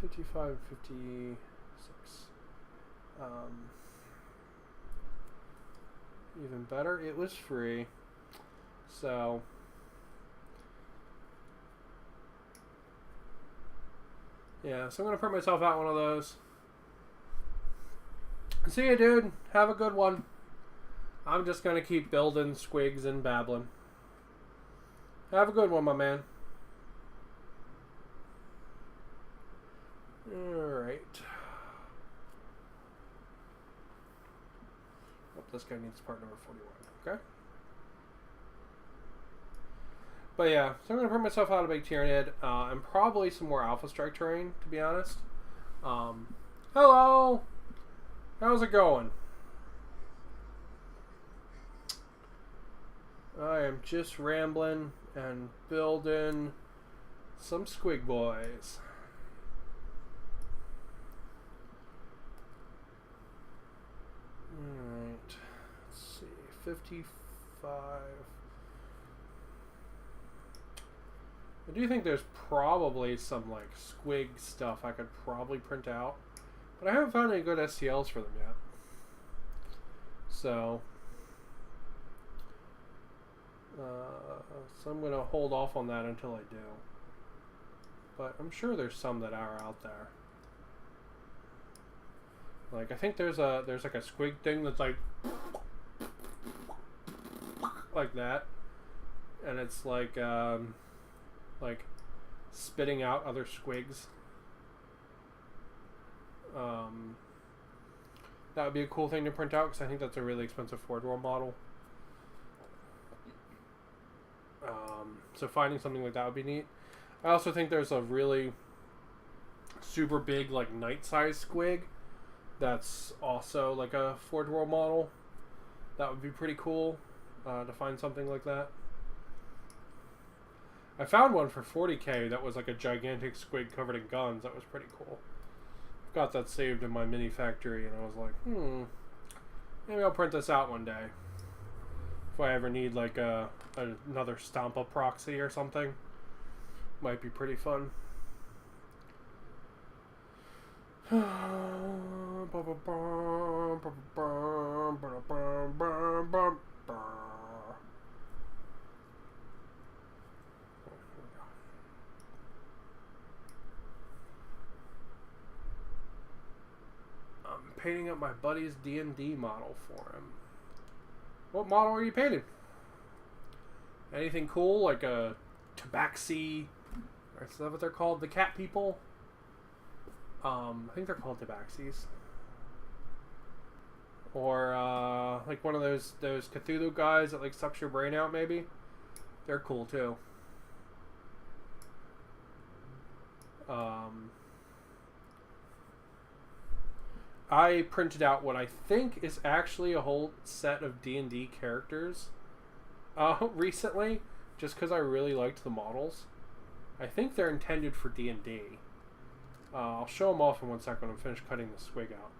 55, 56. Even better, it was free. So, yeah, so I'm going to print myself out one of those. See ya, dude. Have a good one. I'm just going to keep building squigs and babbling. Have a good one, my man. Alright. Oh, this guy needs part number 41. Okay. But yeah, so I'm going to print myself out a big Tyranid, and probably some more Alpha Strike terrain, to be honest. Hello! How's it going? I am just rambling and building some squig boys. Alright, let's see, 55. I do think there's probably some like squig stuff I could probably print out, but I haven't found any good STLs for them yet. So I'm going to hold off on that until I do. But I'm sure there's some that are out there. Like, I think there's like a squig thing that's like that, and it's like spitting out other squigs. That would be a cool thing to print out because I think that's a really expensive Forge World model. So finding something like that would be neat. I also think there's a really super big like night-size squig that's also like a Forge World model. That would be pretty cool to find something like that. I found one for 40k that was like a gigantic squig covered in guns. That was pretty cool. Got that saved in my mini factory, and I was like, maybe I'll print this out one day. If I ever need like another Stompa proxy or something. Might be pretty fun. Painting up my buddy's D&D model for him. What model are you painting? Anything cool, like a tabaxi, or is that what they're called? The cat people? I think they're called tabaxis. Or like one of those Cthulhu guys that like sucks your brain out, maybe? They're cool too. I printed out what I think is actually a whole set of D&D characters recently, just because I really liked the models. I think they're intended for D&D. I'll show them off in 1 second when I'm finished cutting the squig out.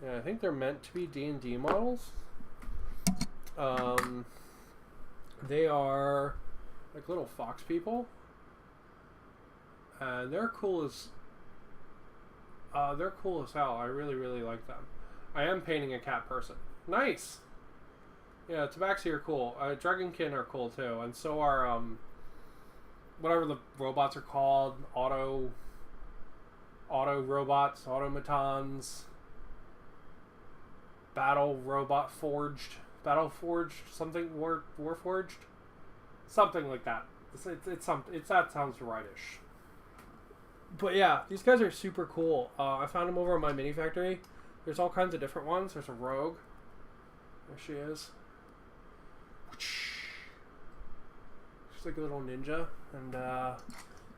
Yeah, I think they're meant to be D&D models. They are like little fox people, and they're cool as hell. I really, really like them. I am painting a cat person. Nice! Yeah, Tabaxi are cool. Dragonkin are cool too. And so are, whatever the robots are called. Auto robots, automatons. Battle forged, something, warforged? Something like that. That sounds rightish. But yeah, these guys are super cool. I found them over in my mini factory. There's all kinds of different ones. There's a rogue. There she is. She's like a little ninja. And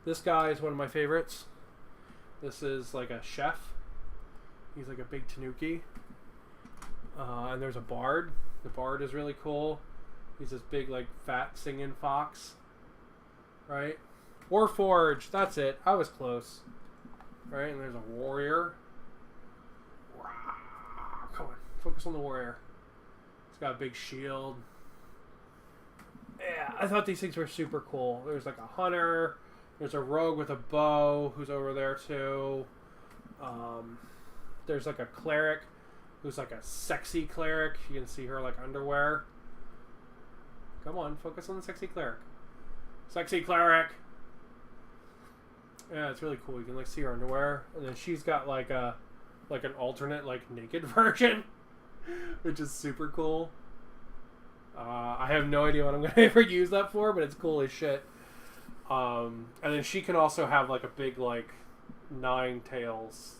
this guy is one of my favorites. This is like a chef. He's like a big tanuki. And there's a bard. The bard is really cool. He's this big, like, fat singing fox. Right? Warforged. That's it. I was close. right? And there's a warrior. Come on, focus on the warrior. He's got a big shield. Yeah, I thought these things were super cool. There's like a hunter. There's a rogue with a bow who's over there too. There's like a cleric who's like a sexy cleric. You can see her like underwear. Come on, focus on the sexy cleric. Sexy cleric. Yeah, it's really cool. You can like see her underwear, and then she's got like an alternate like naked version, which is super cool. I have no idea what I'm gonna ever use that for, but it's cool as shit. And then she can also have like a big like 9 tails.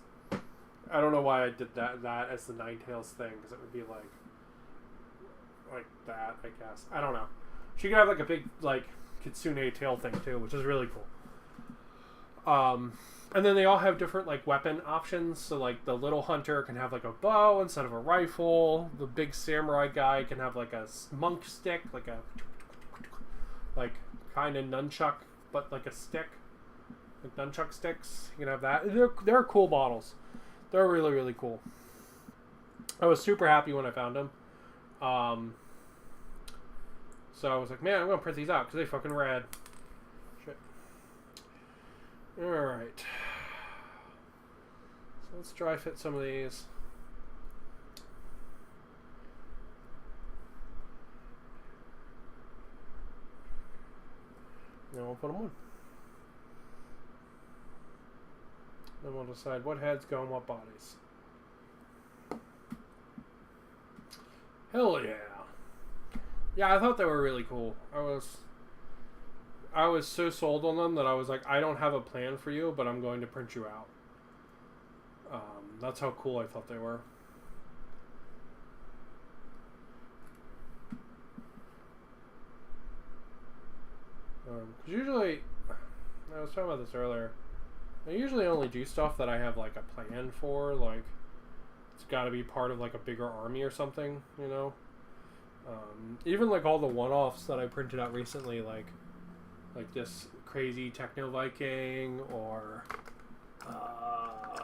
I don't know why I did that as the 9 tails thing, because it would be like that, I guess. I don't know. She can have like a big like kitsune tail thing too, which is really cool. And then they all have different like weapon options. So like the little hunter can have like a bow instead of a rifle. The big samurai guy can have like a monk stick, like kind of nunchuck, but like a stick, like nunchuck sticks. You can have that. They're cool models. They're really, really cool. I was super happy when I found them. So I was like, man, I'm gonna print these out because they fucking rad. Shit. All right. So let's dry fit some of these. Then we'll put them on. Then we'll decide what heads go in what bodies. Hell yeah. Yeah, I thought they were really cool. I was so sold on them that I was like, I don't have a plan for you, but I'm going to print you out. That's how cool I thought they were. Because usually, I was talking about this earlier, I usually only do stuff that I have like a plan for, like it's got to be part of like a bigger army or something, you know? Even like all the one-offs that I printed out recently, like this crazy Techno Viking, or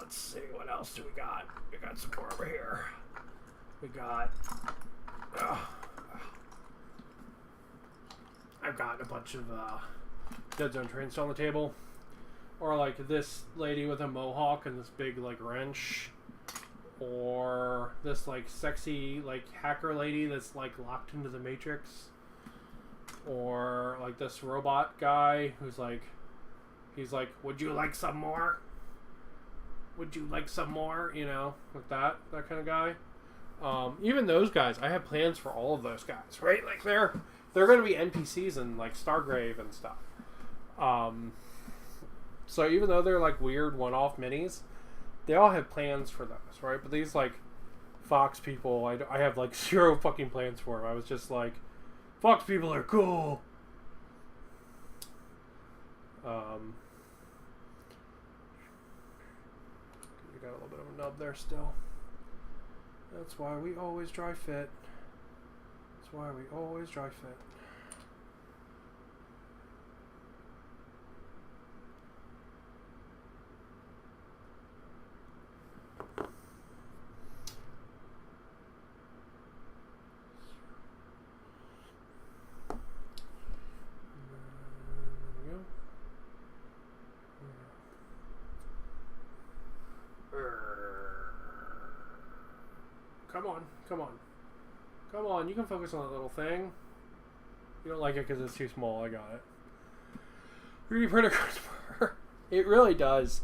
let's see, what else do we got? We got some more over here. We got I've got a bunch of Dead Zone trains on the table, or like this lady with a mohawk and this big like wrench, or this like sexy like hacker lady that's like locked into the Matrix, or like this robot guy who's like, he's like, would you like some more? Would you like some more? You know, like that kind of guy. Even those guys, I have plans for all of those guys, right? Like they're going to be NPCs in like Stargrave and stuff. So even though they're like weird one-off minis, they all have plans for those, right? But these like Fox people, I have like zero fucking plans for them. I was just like, Fox people are cool. You got a little bit of a nub there still. That's why we always dry fit. That's why we always dry fit. Come on, you can focus on that little thing. You don't like it because it's too small, I got it. 3D printer customer. It really does.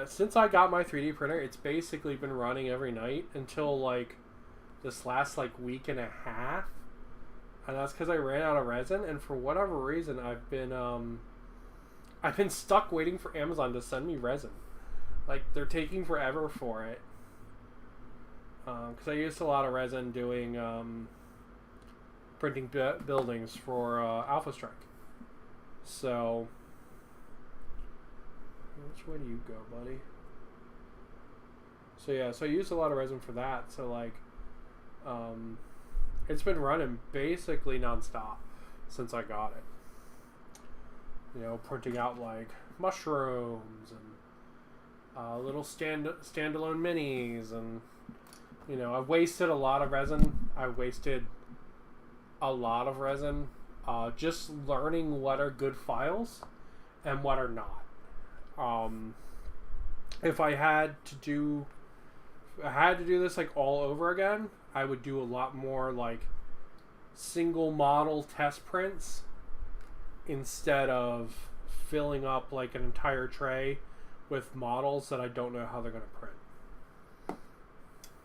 Since I got my 3D printer, it's basically been running every night until like this last like week and a half. And that's because I ran out of resin, and for whatever reason I've been stuck waiting for Amazon to send me resin. Like, they're taking forever for it. Because I used a lot of resin doing printing buildings for Alpha Strike. So, which way do you go, buddy? So yeah, so I used a lot of resin for that. So like, it's been running basically nonstop since I got it. You know, printing out like mushrooms and little standalone minis, and I've wasted a lot of resin. I wasted a lot of resin just learning what are good files and what are not. If I had to do this like all over again, I would do a lot more like single model test prints instead of filling up like an entire tray with models that I don't know how they're going to print.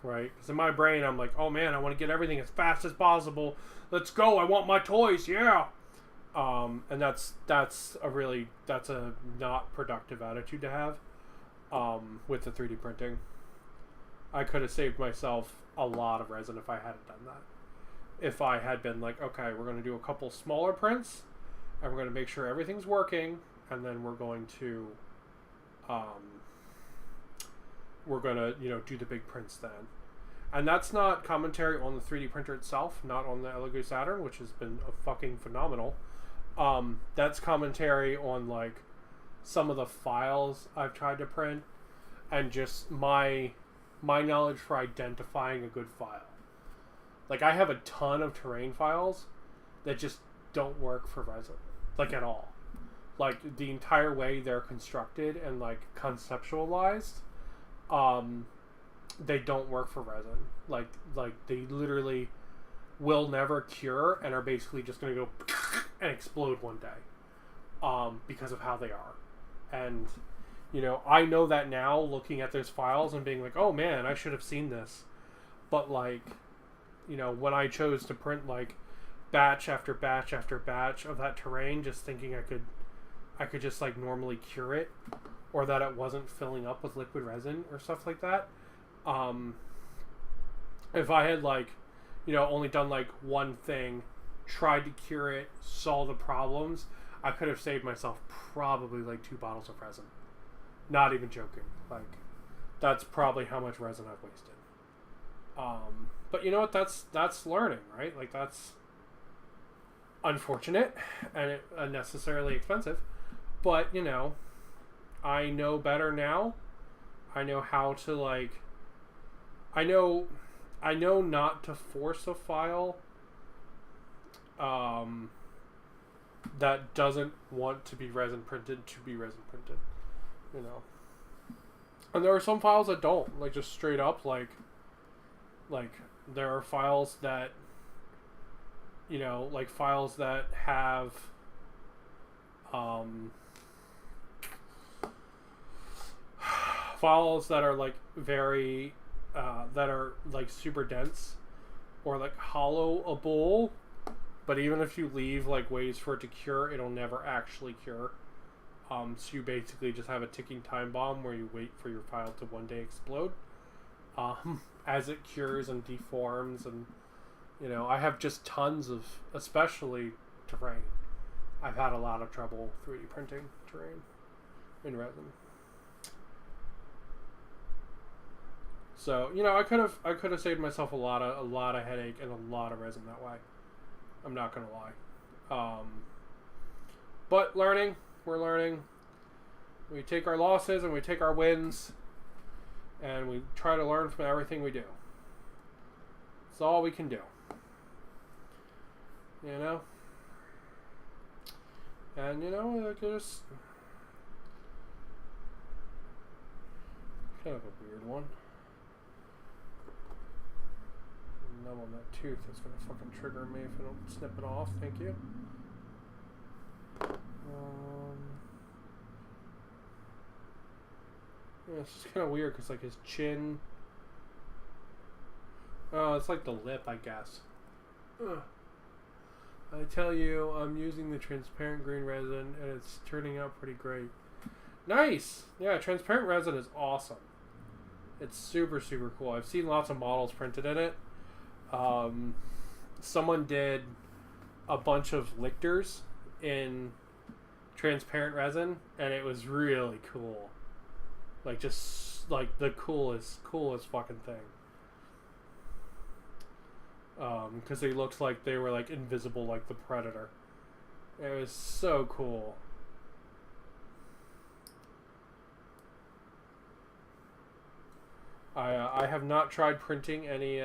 Right? Because in my brain, I'm like, oh man, I want to get everything as fast as possible. Let's go. I want my toys. Yeah. And that's a not productive attitude to have with the 3D printing. I could have saved myself a lot of resin if I hadn't done that. If I had been like, okay, we're going to do a couple smaller prints, and we're going to make sure everything's working, and then we're going to do the big prints then. And that's not commentary on the 3D printer itself, not on the Elegoo Saturn, which has been a fucking phenomenal. That's commentary on like some of the files I've tried to print, and just my knowledge for identifying a good file. Like, I have a ton of terrain files that just don't work for resin, like at all. Like, the entire way they're constructed and like conceptualized, they don't work for resin. Like they literally will never cure and are basically just going to go and explode one day, because of how they are. And I know that now, looking at those files and being like, oh man, I should have seen this. But like, when I chose to print like batch after batch after batch of that terrain, just thinking I could just like normally cure it, or that it wasn't filling up with liquid resin or stuff like that. If I had like, only done like one thing, tried to cure it, saw the problems, I could have saved myself probably like 2 bottles of resin. Not even joking. Like, that's probably how much resin I've wasted. But you know what? That's learning, right? Like, that's unfortunate and unnecessarily expensive. But, I know better now. I know how to, like... I know not to force a file that doesn't want to be resin printed. And there are some files that don't. Like, just straight up, like there are files that, like files that have, files that are, like, very, that are, like, super dense, or, like, hollowable, but even if you leave, like, ways for it to cure, it'll never actually cure. So you basically just have a ticking time bomb where you wait for your file to one day explode, as it cures and deforms. And I have just tons of, especially terrain. I've had a lot of trouble 3D printing terrain in resin. So I could have saved myself a lot of headache and a lot of resin that way. I'm not gonna lie. But we're learning. We take our losses and we take our wins, and we try to learn from everything we do. It's all we can do. And just kind of a weird one. Numb on that tooth. That's gonna fucking trigger me if I don't snip it off. Thank you. Yeah, it's just kind of weird because, like, his chin. Oh, it's like the lip, I guess. Ugh. I tell you, I'm using the transparent green resin, and it's turning out pretty great. Nice! Yeah, transparent resin is awesome. It's super, super cool. I've seen lots of models printed in it. Someone did a bunch of lictors in transparent resin, and it was really cool. Like, just like the coolest fucking thing. Because they looked like they were like invisible, like the Predator. It was so cool. I have not tried printing any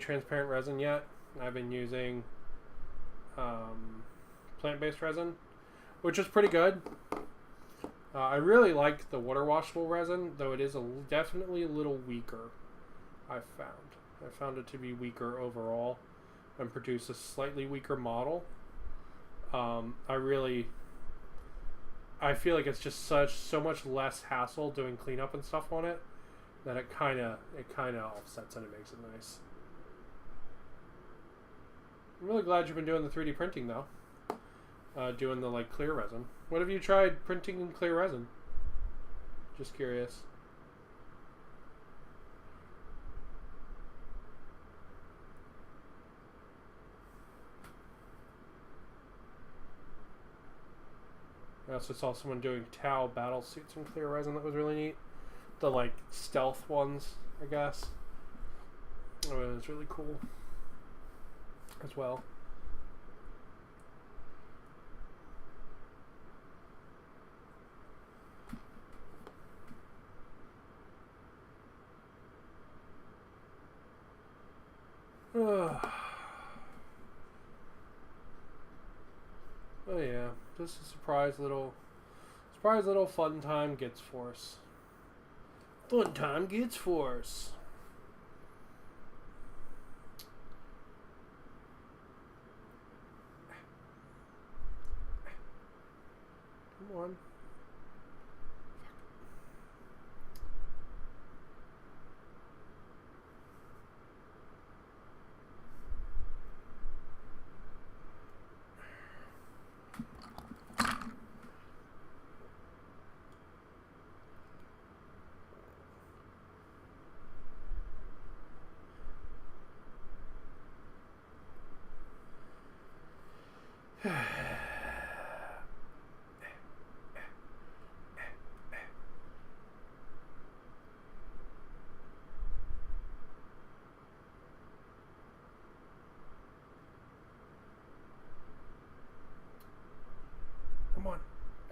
transparent resin yet. I've been using plant-based resin, which is pretty good. I really like the water washable resin, though it is definitely a little weaker. I found it to be weaker overall and produce a slightly weaker model. I feel like it's just so much less hassle doing cleanup and stuff on it that it kind of offsets and it makes it nice. I'm really glad you've been doing the 3D printing though. Doing the like clear resin. What have you tried printing in clear resin? Just curious. I also saw someone doing Tau battle suits in clear resin that was really neat. The like stealth ones, I guess. Oh, it was really cool as well. Oh yeah, just a surprise little fun time gets force. Fun time gets force. Come on. Come on.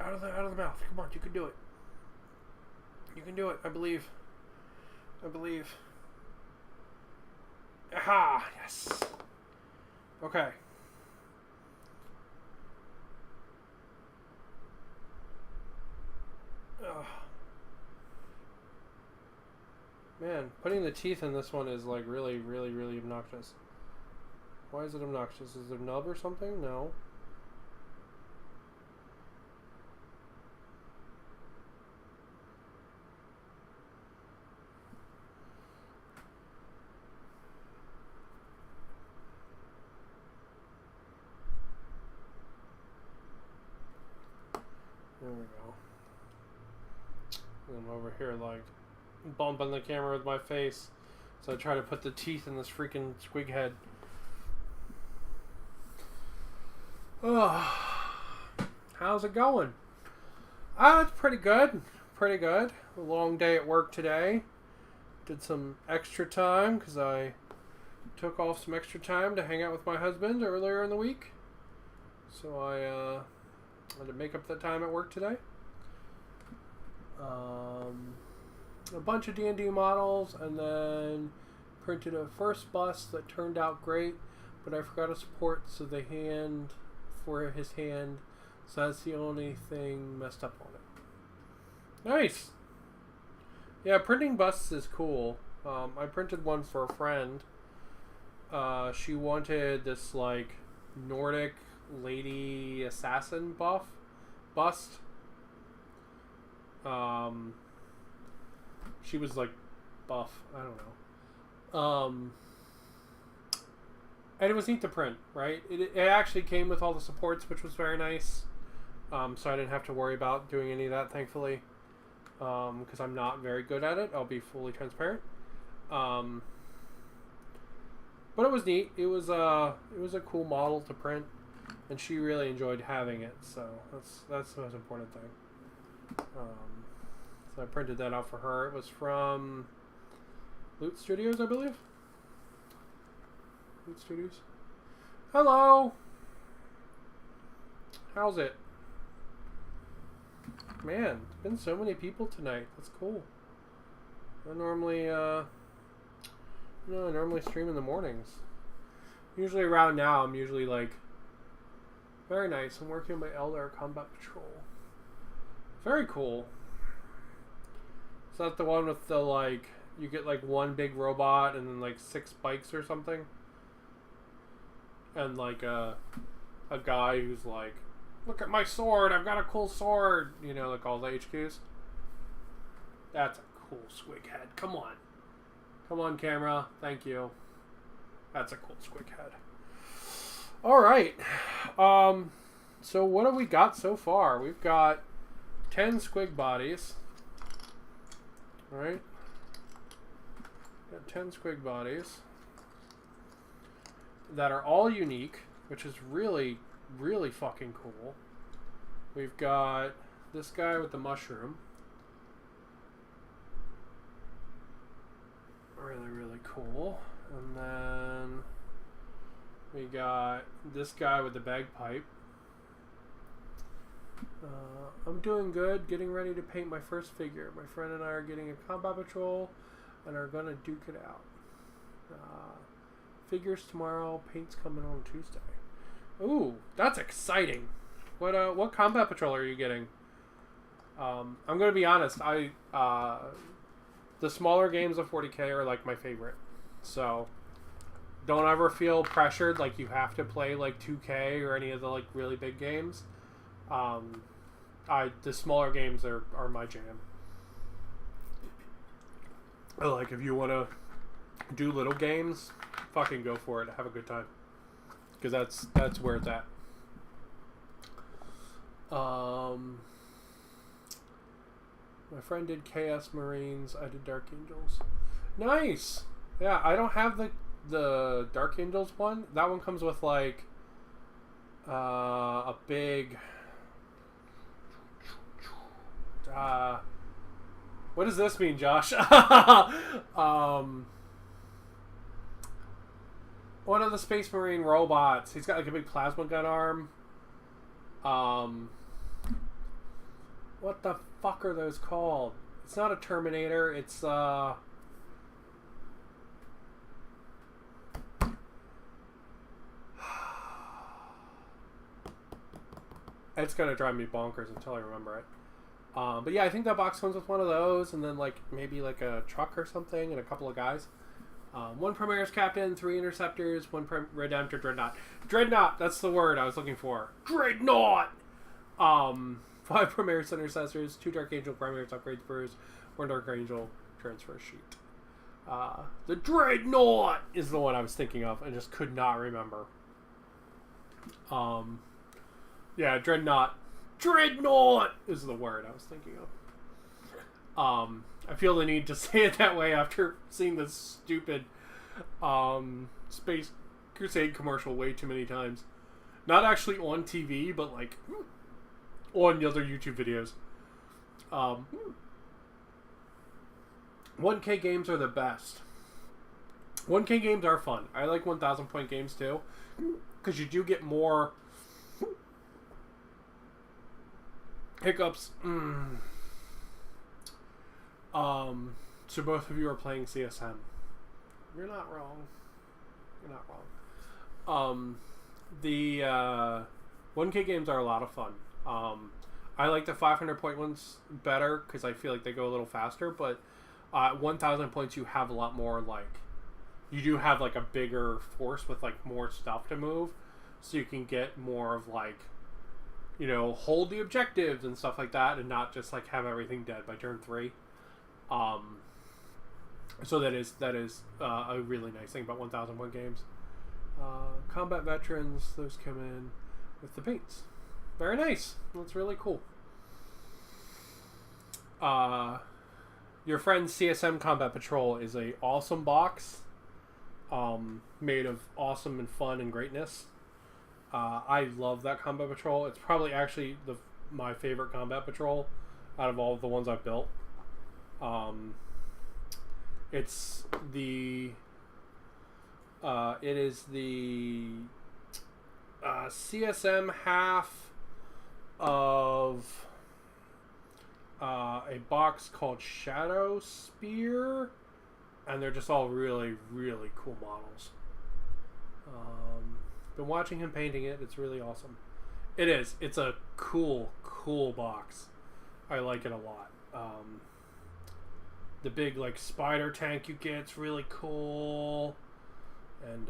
Out of the mouth. Come on, you can do it. You can do it. I believe. Aha! Yes. Okay. Ugh. Man, putting the teeth in this one is like really, really, really obnoxious. Why is it obnoxious? Is there a nub or something? No. There we go. And I'm over here like bumping the camera with my face. So I try to put the teeth in this freaking squig head. Oh, how's it going? It's pretty good. Pretty good. A long day at work today. Did some extra time because I took off some extra time to hang out with my husband earlier in the week. So I had to make up that time at work today. A bunch of D&D models, and then printed a first bust that turned out great, but I forgot to support for his hand, so that's the only thing messed up on it. Nice! Yeah, printing busts is cool. I printed one for a friend. She wanted this like Nordic lady assassin bust. She was like buff. I don't know. And it was neat to print, right? It actually came with all the supports, which was very nice. So I didn't have to worry about doing any of that, thankfully. Because I'm not very good at it. I'll be fully transparent. But it was neat. It was a cool model to print, and she really enjoyed having it. So that's the most important thing. So I printed that out for her. It was from Loot Studios, I believe. Loot Studios. Hello. How's it? Man, there's been so many people tonight. That's cool. I normally, I normally stream in the mornings. Usually around now, I'm usually like, very nice. I'm working on my Elder Combat Patrol. Very cool. Is that the one with the like, you get like one big robot and then like 6 bikes or something? And like a guy who's like, look at my sword, I've got a cool sword. You know, like all the HQs. That's a cool squig head. Come on. Come on, camera. Thank you. That's a cool squig head. Alright. So what have we got so far? We've got 10 squig bodies. Alright. Got 10 squig bodies that are all unique, which is really, really fucking cool. We've got this guy with the mushroom. Really, really cool. And then we got this guy with the bagpipe. I'm doing good, getting ready to paint my first figure. My friend and I are getting a combat patrol and are gonna duke it out. Figures tomorrow, paint's coming on Tuesday. Ooh, that's exciting. What combat patrol are you getting? I'm gonna be honest, the smaller games of 40k are like my favorite. So don't ever feel pressured like you have to play like 2K or any of the like really big games. The smaller games are my jam. Like if you want to do little games, fucking go for it. Have a good time, because that's where it's at. My friend did Chaos Marines. I did Dark Angels. Nice. Yeah, I don't have the Dark Angels one. That one comes with like a big. What does this mean, Josh? One of the Space Marine robots. He's got like a big plasma gun arm. What the fuck are those called? It's not a Terminator. It's it's gonna drive me bonkers until I remember it. But yeah, I think that box comes with one of those, and then like maybe like a truck or something, and a couple of guys. 1 Primaris Captain, 3 Interceptors, 1 Redemptor Dreadnought. Dreadnought, that's the word I was looking for. Dreadnought! 5 Primaris Intercessors, 2 Dark Angel Primaris Upgrade Spurs, 1 Dark Angel Transfer Sheet. The Dreadnought is the one I was thinking of, and just could not remember. Yeah, Dreadnought. Dreadnought is the word I was thinking of. I feel the need to say it that way after seeing this stupid Space Crusade commercial way too many times. Not actually on TV, but like on the other YouTube videos. 1K games are the best. 1K games are fun. I like 1,000 point games too, because you do get more hiccups. So both of you are playing CSM. You're not wrong. You're not wrong. The 1K games are a lot of fun. I like the 500 point ones better because I feel like they go a little faster, but 1,000 points you have a lot more, like, you do have like a bigger force with like more stuff to move, so you can get more of like, you know, hold the objectives and stuff like that, and not just like have everything dead by turn 3. So that is a really nice thing about 1,001 games. Combat veterans, those come in with the paints. Very nice. That's really cool. Your friend's CSM Combat Patrol is a awesome box, made of awesome and fun and greatness. I love that Combat Patrol. It's probably actually my favorite Combat Patrol out of all of the ones I've built. It's the it is the CSM half of a box called Shadow Spear, and they're just all really, really cool models. Been watching him painting it. It's really awesome. It is. It's a cool box. I like it a lot. The big like spider tank you get's really cool, and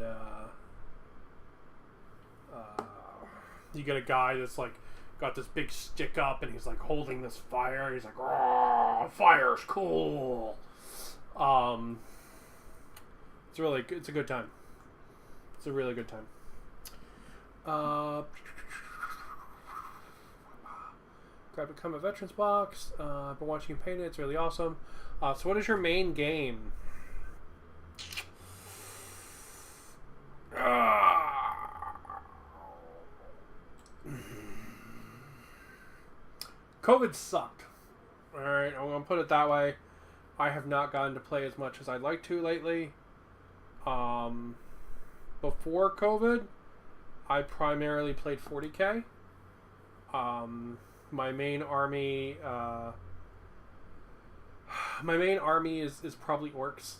you get a guy that's like got this big stick up, and he's like holding this fire. He's like, "Oh, fire's cool." It's really, it's a good time. It's a really good time. Grab a Become a Veterans box. I've been watching you paint it. It's really awesome. So what is your main game? COVID sucked. Alright, I'm going to put it that way. I have not gotten to play as much as I'd like to lately. Before COVID, I primarily played 40K. My main army is probably orcs.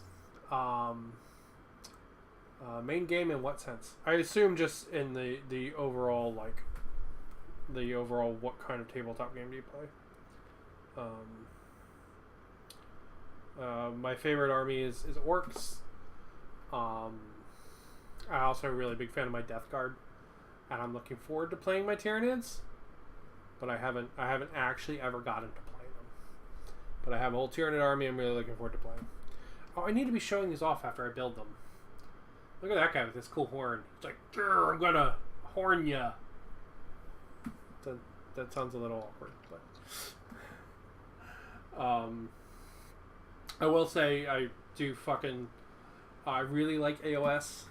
Main game in what sense? I assume just in the overall, like, the overall what kind of tabletop game do you play? My favorite army is orcs. I'm also a really big fan of my Death Guard, and I'm looking forward to playing my Tyranids. But I haven't actually ever gotten to play them. But I have a whole Tyranid army I'm really looking forward to playing. Oh, I need to be showing these off after I build them. Look at that guy with this cool horn. It's like, I'm gonna horn ya. That sounds a little awkward, but I will say I really like AOS.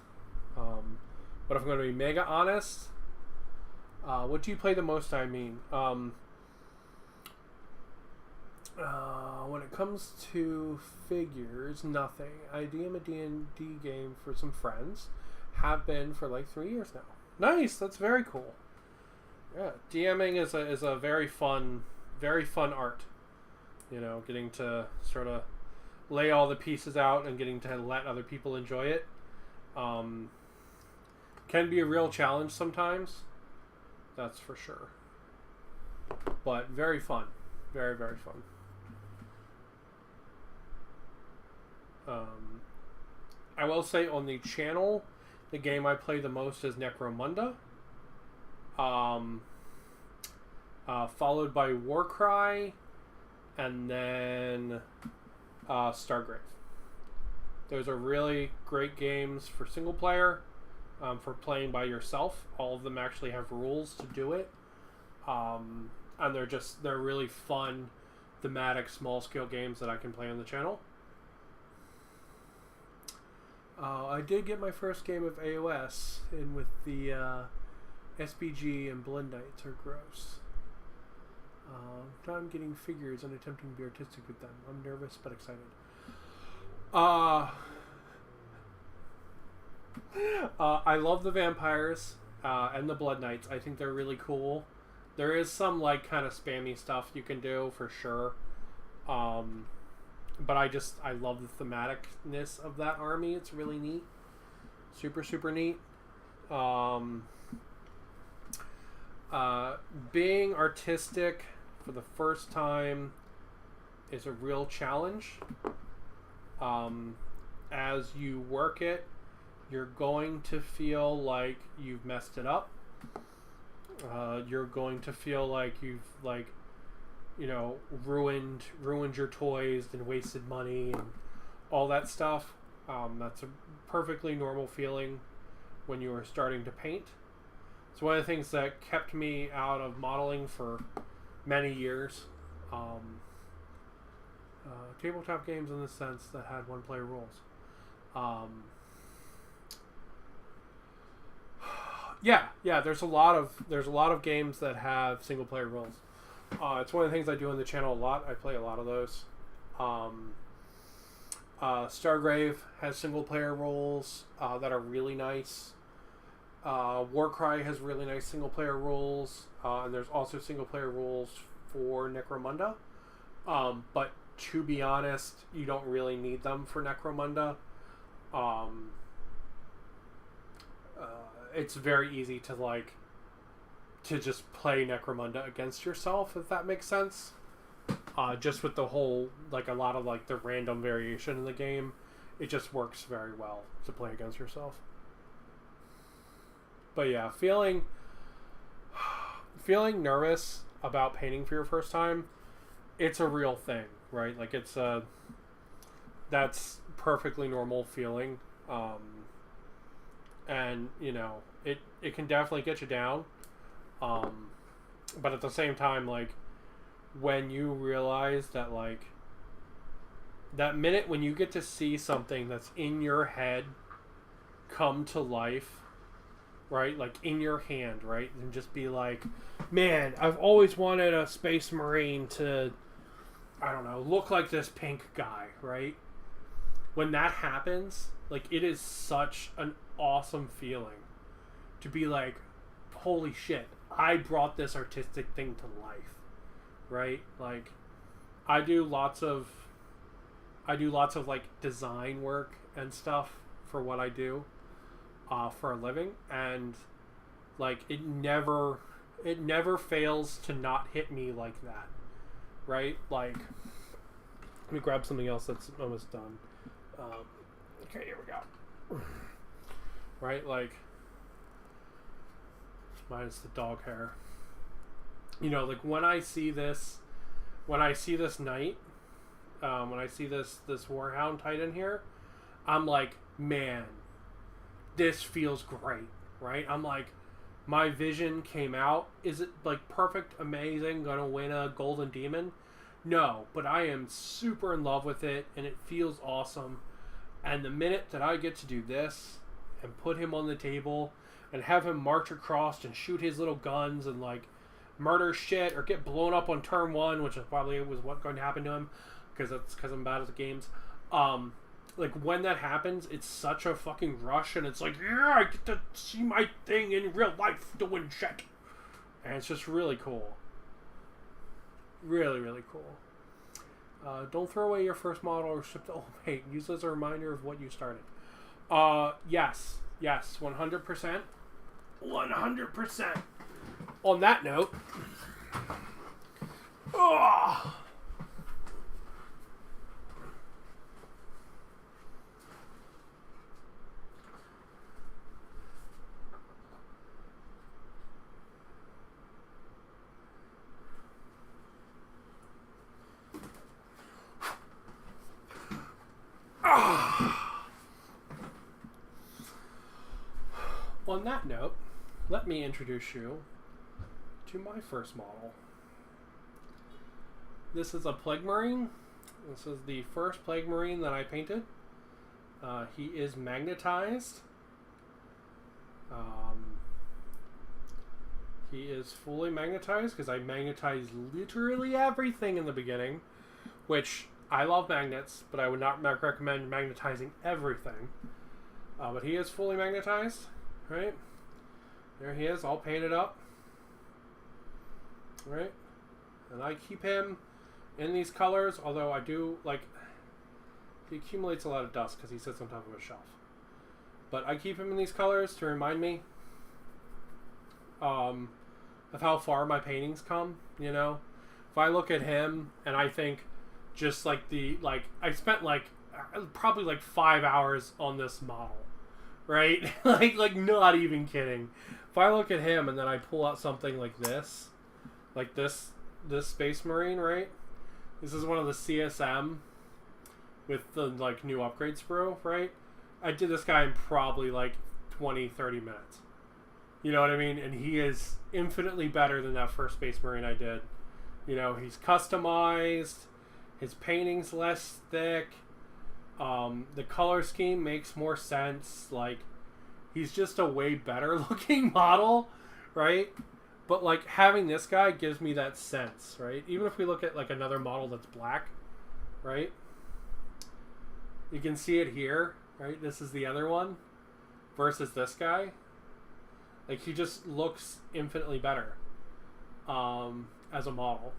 But if I'm going to be mega honest, what do you play the most? I mean, when it comes to figures, nothing. I DM a D&D game for some friends. Have been for like 3 years now. Nice, that's very cool. Yeah, DMing is a very fun art. You know, getting to sort of lay all the pieces out and getting to let other people enjoy it. Can be a real challenge sometimes. That's for sure. But very fun. Very, very fun. I will say on the channel, the game I play the most is Necromunda. Followed by Warcry, and then Stargrave. Those are really great games for single player, for playing by yourself. All of them actually have rules to do it, and they're really fun, thematic, small scale games that I can play on the channel. I did get my first game of AOS in with the SPG and Blood Knights are gross. Now I'm getting figures and attempting to be artistic with them. I'm nervous but excited. I love the vampires and the Blood Knights. I think they're really cool. There is some like kind of spammy stuff you can do for sure. But I love the thematicness of that army. It's really neat. Super, super neat. Being artistic for the first time is a real challenge. As you work it, you're going to feel like you've messed it up. You're going to feel like you've ruined your toys and wasted money and all that stuff. That's a perfectly normal feeling when you are starting to paint. It's one of the things that kept me out of modeling for many years. Tabletop games in the sense that had one-player rules. Yeah. There's a lot of games that have single-player rules. It's one of the things I do on the channel a lot. I play a lot of those. Stargrave has single-player rules that are really nice. Warcry has really nice single-player rules, and there's also single-player rules for Necromunda. But to be honest, you don't really need them for Necromunda. Um, it's very easy to like to just play Necromunda against yourself, if that makes sense. Just with the whole like a lot of like the random variation in the game, it just works very well to play against yourself. But yeah, feeling nervous about painting for your first time, it's a real thing, right? Like that's perfectly normal feeling. And you know, it can definitely get you down. But at the same time, like when you realize that like that minute when you get to see something that's in your head come to life, right? Like in your hand, right? And just be like, man, I've always wanted a space marine to, I don't know, look like this pink guy, right? When that happens, like it is such an awesome feeling to be like, holy shit, I brought this artistic thing to life, right? Like I do lots of like design work and stuff for what I do for a living, and like it never fails to not hit me like that, right? Like let me grab something else that's almost done. Okay, here we go. Right, like minus the dog hair. You know, like when I see this knight, when I see this Warhound Titan here, I'm like, man, this feels great, right? I'm like, my vision came out. Is it like perfect, amazing, gonna win a golden demon? No, but I am super in love with it, and it feels awesome. And the minute that I get to do this and put him on the table and have him march across and shoot his little guns and like murder shit or get blown up on turn one, which is probably was what's going to happen to him because I'm bad at the games. Like when that happens, it's such a fucking rush, and it's like, yeah, I get to see my thing in real life doing shit, and it's just really cool. Really, really cool. Don't throw away your first model or ship to old paint. Use as a reminder of what you started. Yes, 100%. 100%. On that note, on that note, let me introduce you to my first model. This is a Plague Marine. This is the first Plague Marine that I painted. He is magnetized. He is fully magnetized because I magnetized literally everything in the beginning, which I love magnets, but I would not recommend magnetizing everything. But he is fully magnetized, right? There he is, all painted up. Right? And I keep him in these colors, although I do, like, he accumulates a lot of dust because he sits on top of a shelf. But I keep him in these colors to remind me of how far my paintings come, you know? If I look at him and I think just like I spent like probably like 5 hours on this model, right? like not even kidding. If I look at him and then I pull out something like this Space Marine, right? This is one of the CSM with the like new upgrade sprue, right? I did this guy in probably like 20-30 minutes. You know what I mean? And he is infinitely better than that first Space Marine I did. You know, he's customized. His painting's less thick. The color scheme makes more sense. Like, he's just a way better looking model, right? But like having this guy gives me that sense, right? Even if we look at like another model that's black, right? You can see it here, right? This is the other one versus this guy. Like, he just looks infinitely better as a model.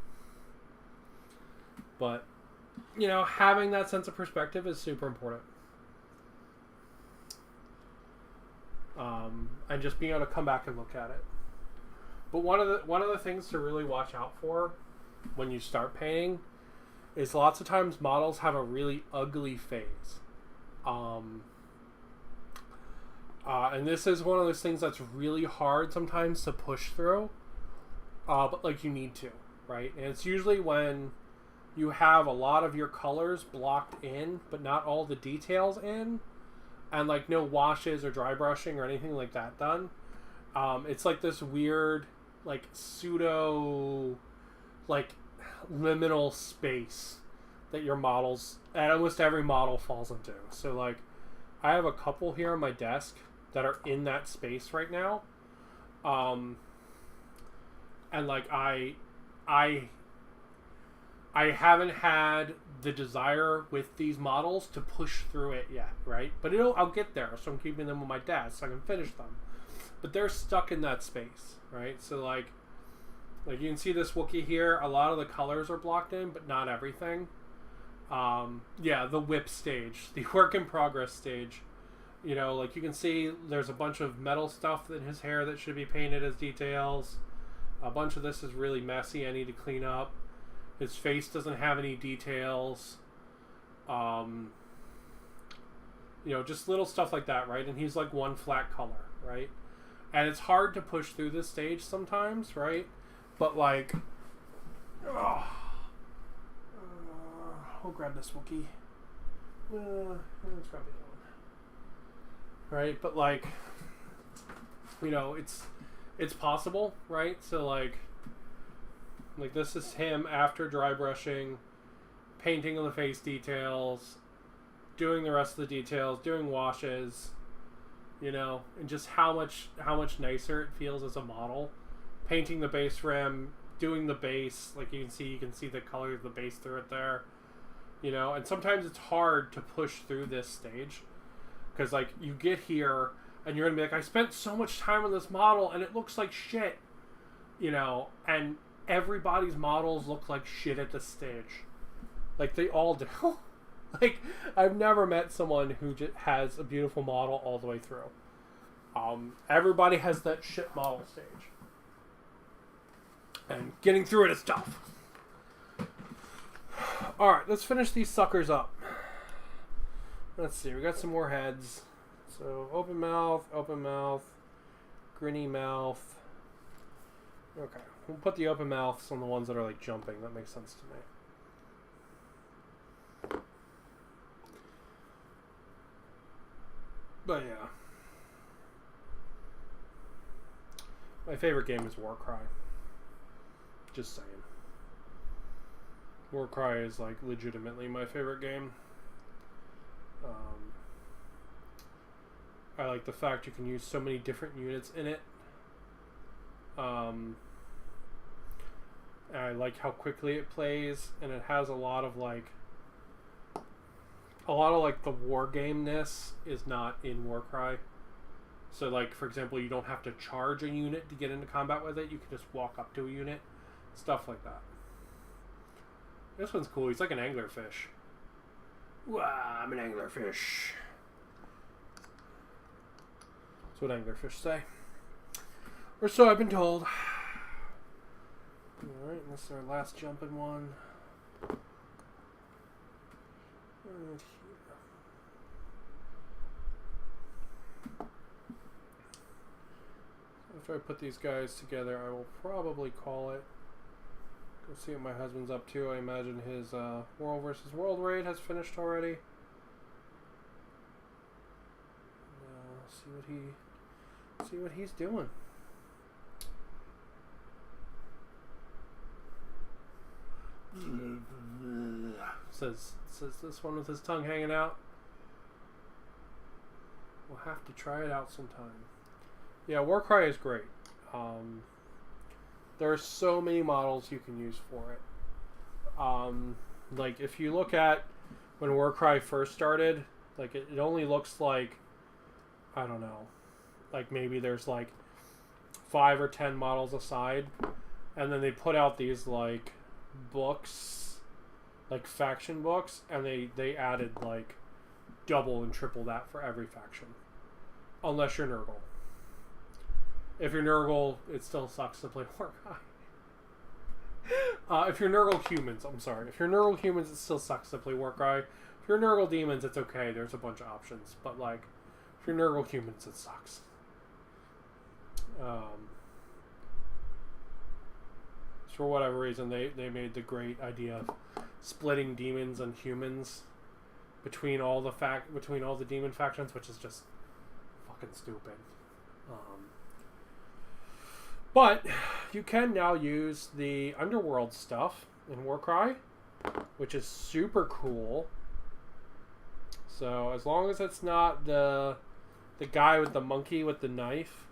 But, you know, having that sense of perspective is super important. And just being able to come back and look at it. But one of the things to really watch out for when you start painting is lots of times models have a really ugly phase. And this is one of those things that's really hard sometimes to push through. But like you need to, right? And it's usually when you have a lot of your colors blocked in, but not all the details in. And like no washes or dry brushing or anything like that done. It's like this weird, like pseudo, like liminal space that your models, and almost every model falls into. So like, I have a couple here on my desk that are in that space right now. And like I haven't had the desire with these models to push through it yet, right? But I'll get there, so I'm keeping them on my desk so I can finish them. But they're stuck in that space, right? So like you can see this Wookiee here, a lot of the colors are blocked in, but not everything. Yeah, the whip stage, the work in progress stage. You know, like you can see there's a bunch of metal stuff in his hair that should be painted as details. A bunch of this is really messy, I need to clean up. His face doesn't have any details. You know, just little stuff like that, right? And he's like one flat color, right? And it's hard to push through this stage sometimes, right? But like, we'll grab this Wookiee. Let's grab the other one. Right? But like, you know, it's possible, right? So like this is him after dry brushing, painting on the face details, doing the rest of the details, doing washes, you know, and just how much nicer it feels as a model. Painting the base rim, doing the base, like you can see the color of the base through it there, you know. And sometimes it's hard to push through this stage because like you get here and you're gonna be like, I spent so much time on this model and it looks like shit, you know. And everybody's models look like shit at this stage, like they all do. Like I've never met someone who just has a beautiful model all the way through. Everybody has that shit model stage. And getting through it is tough. Alright, let's finish these suckers up. Let's see, we got some more heads. So, open mouth, grinny mouth. Okay, we'll put the open mouths on the ones that are like jumping. That makes sense to me. But yeah. My favorite game is Warcry. Just saying. Warcry is like legitimately my favorite game. I like the fact you can use so many different units in it. I like how quickly it plays, and it has a lot of like the war game-ness is not in Warcry. So like, for example, you don't have to charge a unit to get into combat with it. You can just walk up to a unit. Stuff like that. This one's cool. He's like an anglerfish. Wow, I'm an anglerfish. That's what anglerfish say. Or so I've been told. Alright, this is our last jumping one. Right here. After I put these guys together, I will probably call it. Go see what my husband's up to. I imagine his World versus World raid has finished already. See what he's doing. Says this one with his tongue hanging out. We'll have to try it out sometime. Yeah, Warcry is great. There are so many models you can use for it. Like if you look at when Warcry first started, like it only looks like, I don't know, like maybe there's like 5 or 10 models aside, and then they put out these like books like faction books, and they added like double and triple that for every faction, unless you're Nurgle. If you're Nurgle, it still sucks to play Warcry. If you're Nurgle humans, I'm sorry. If you're Nurgle humans, it still sucks to play Warcry. If you're Nurgle demons, it's okay. There's a bunch of options. But like, if you're Nurgle humans, it sucks. For whatever reason, they made the great idea of splitting demons and humans between all the demon factions, which is just fucking stupid. But you can now use the underworld stuff in Warcry, which is super cool. So as long as it's not the guy with the monkey with the knife,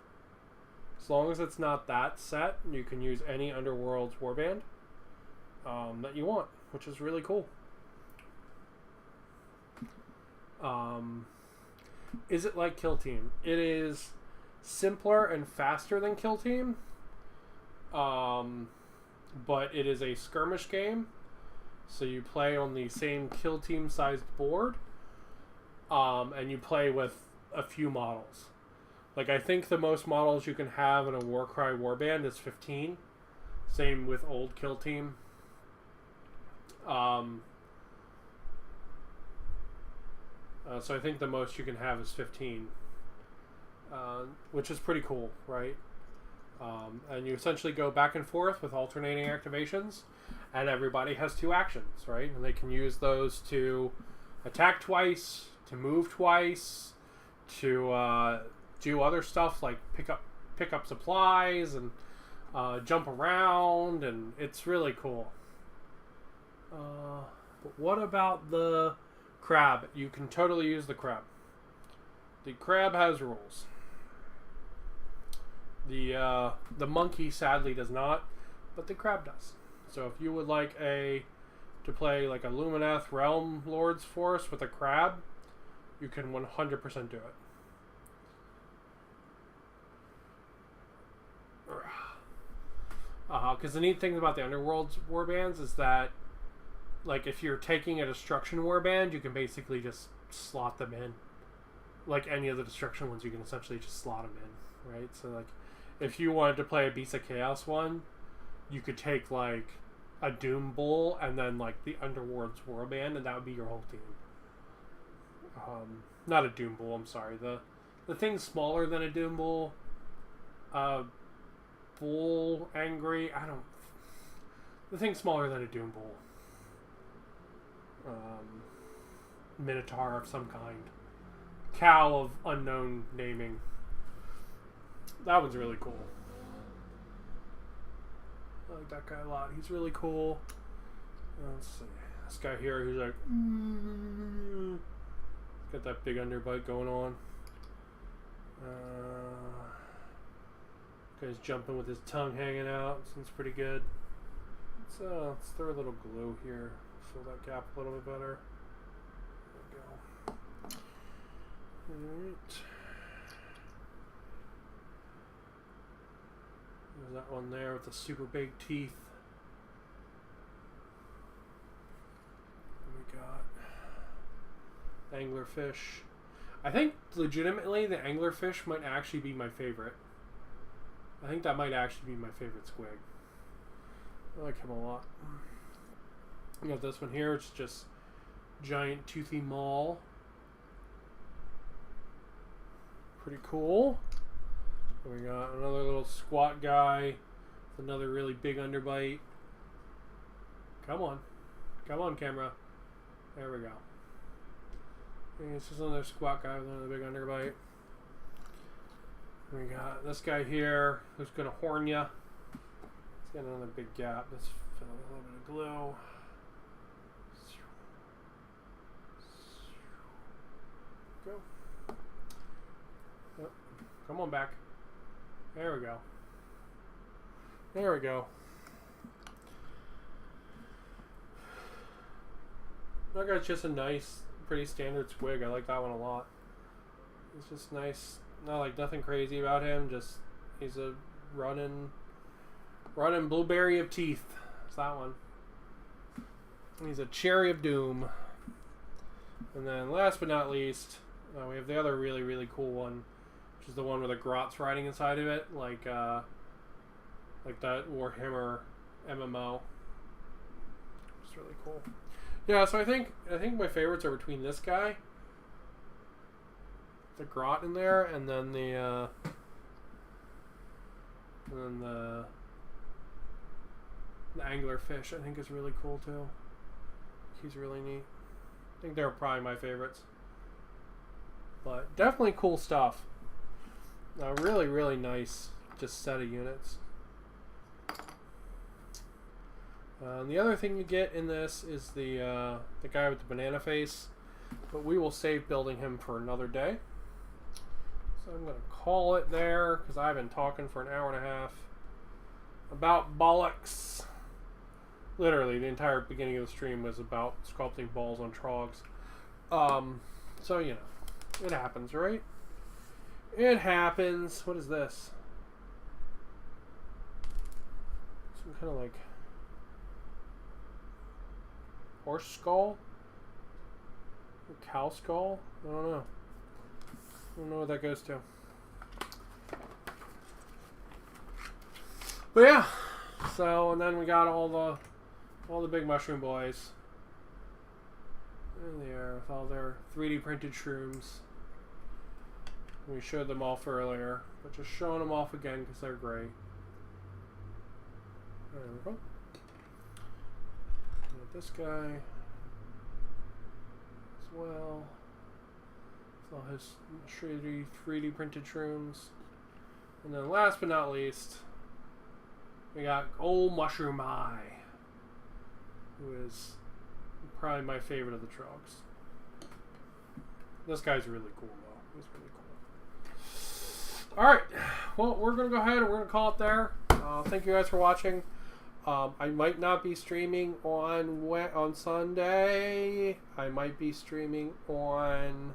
as long as it's not that set, you can use any underworld's warband that you want, which is really cool. Is it like Kill Team? It is simpler and faster than Kill Team. But it is a skirmish game, so you play on the same Kill Team sized board, and you play with a few models. Like, I think the most models you can have in a Warcry warband is 15. Same with old Kill Team. So I think the most you can have is 15, which is pretty cool, right? And you essentially go back and forth with alternating activations, and everybody has 2 actions, right? And they can use those to attack twice, to move twice, to do other stuff like pick up supplies and jump around, and it's really cool. But what about the crab? You can totally use the crab. The crab has rules. The monkey sadly does not, but the crab does. So if you would like to play like a Lumineth Realm Lord's Force with a crab, you can 100% do it. Because the neat thing about the Underworld's warbands is that, like, if you're taking a Destruction warband, you can basically just slot them in. Like any of the Destruction ones, you can essentially just slot them in, right? So, like, if you wanted to play a Beast of Chaos one, you could take, like, a Doom Bull and then, like, the Underworld's warband, and that would be your whole team. Not a Doom Bull, I'm sorry. The thing smaller than a Doom Bull, Bull Angry, the thing smaller than a Doom Bull. Minotaur of some kind. Cow of unknown naming. That one's really cool. I like that guy a lot. He's really cool. Let's see. This guy here who's like... got that big underbite going on. Guy's jumping with his tongue hanging out. Seems pretty good. Let's throw a little glue here. Fill that gap a little bit better. There we go. Alright. There's that one there with the super big teeth. We got anglerfish. I think legitimately the anglerfish might actually be my favorite. I think that might actually be my favorite squig. I like him a lot. We got this one here. It's just giant toothy maul. Pretty cool. And we got another little squat guy with another really big underbite. Come on. Come on, camera. There we go. And this is another squat guy with another big underbite. We got this guy here who's going to horn ya. He's got another big gap. Let's fill it with a little bit of glue. Go. Yep. Come on back. There we go. There we go. That guy's just a nice, pretty standard squig. I like that one a lot. It's just nice. Not like nothing crazy about him. Just he's a running blueberry of teeth. It's that one. He's a Cherry of Doom. And then last but not least, we have the other really, really cool one, which is the one with the grots riding inside of it, like that Warhammer MMO. It's really cool. Yeah, so I think my favorites are between this guy, the grot in there, and then the anglerfish. I think is really cool too. He's really neat. I think they're probably my favorites. But definitely cool stuff. A really, really nice just set of units. The other thing you get in this is the guy with the banana face, but we will save building him for another day. So I'm going to call it there because I've been talking for an hour and a half about bollocks. Literally, the entire beginning of the stream was about sculpting balls on trogs. So, you know, it happens, right? It happens. What is this? Some kind of like horse skull? A cow skull? I don't know. I don't know what that goes to. But yeah. So, and then we got all the big mushroom boys. In there with all their 3D printed shrooms. We showed them off earlier, but just showing them off again because they're great. There we go. And this guy as well. With all his 3D printed shrooms. And then last but not least, we got old Mushroom Eye, who is probably my favorite of the trogs. This guy's really cool though. He's really cool. Alright, well, we're going to go ahead and we're going to call it there. Thank you guys for watching. I might not be streaming on Sunday. I might be streaming on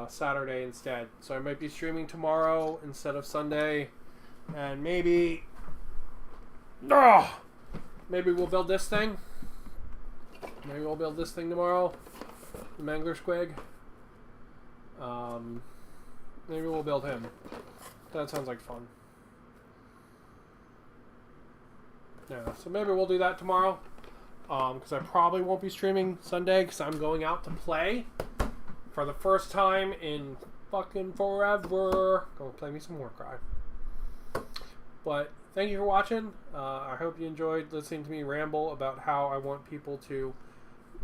Saturday instead. So I might be streaming tomorrow instead of Sunday. And maybe we'll build this thing. Maybe we'll build this thing tomorrow. The Mangler Squig. Maybe we'll build him. That sounds like fun. Yeah, so maybe we'll do that tomorrow. Because I probably won't be streaming Sunday because I'm going out to play for the first time in fucking forever. Go play me some Warcry. But thank you for watching. I hope you enjoyed listening to me ramble about how I want people to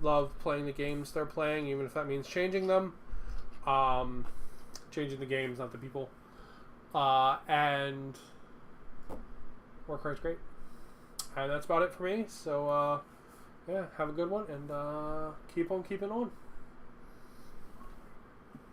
love playing the games they're playing, even if that means changing them. Changing the games, not the people. And Warcry's great. And that's about it for me. So, yeah, have a good one and keep on keeping on.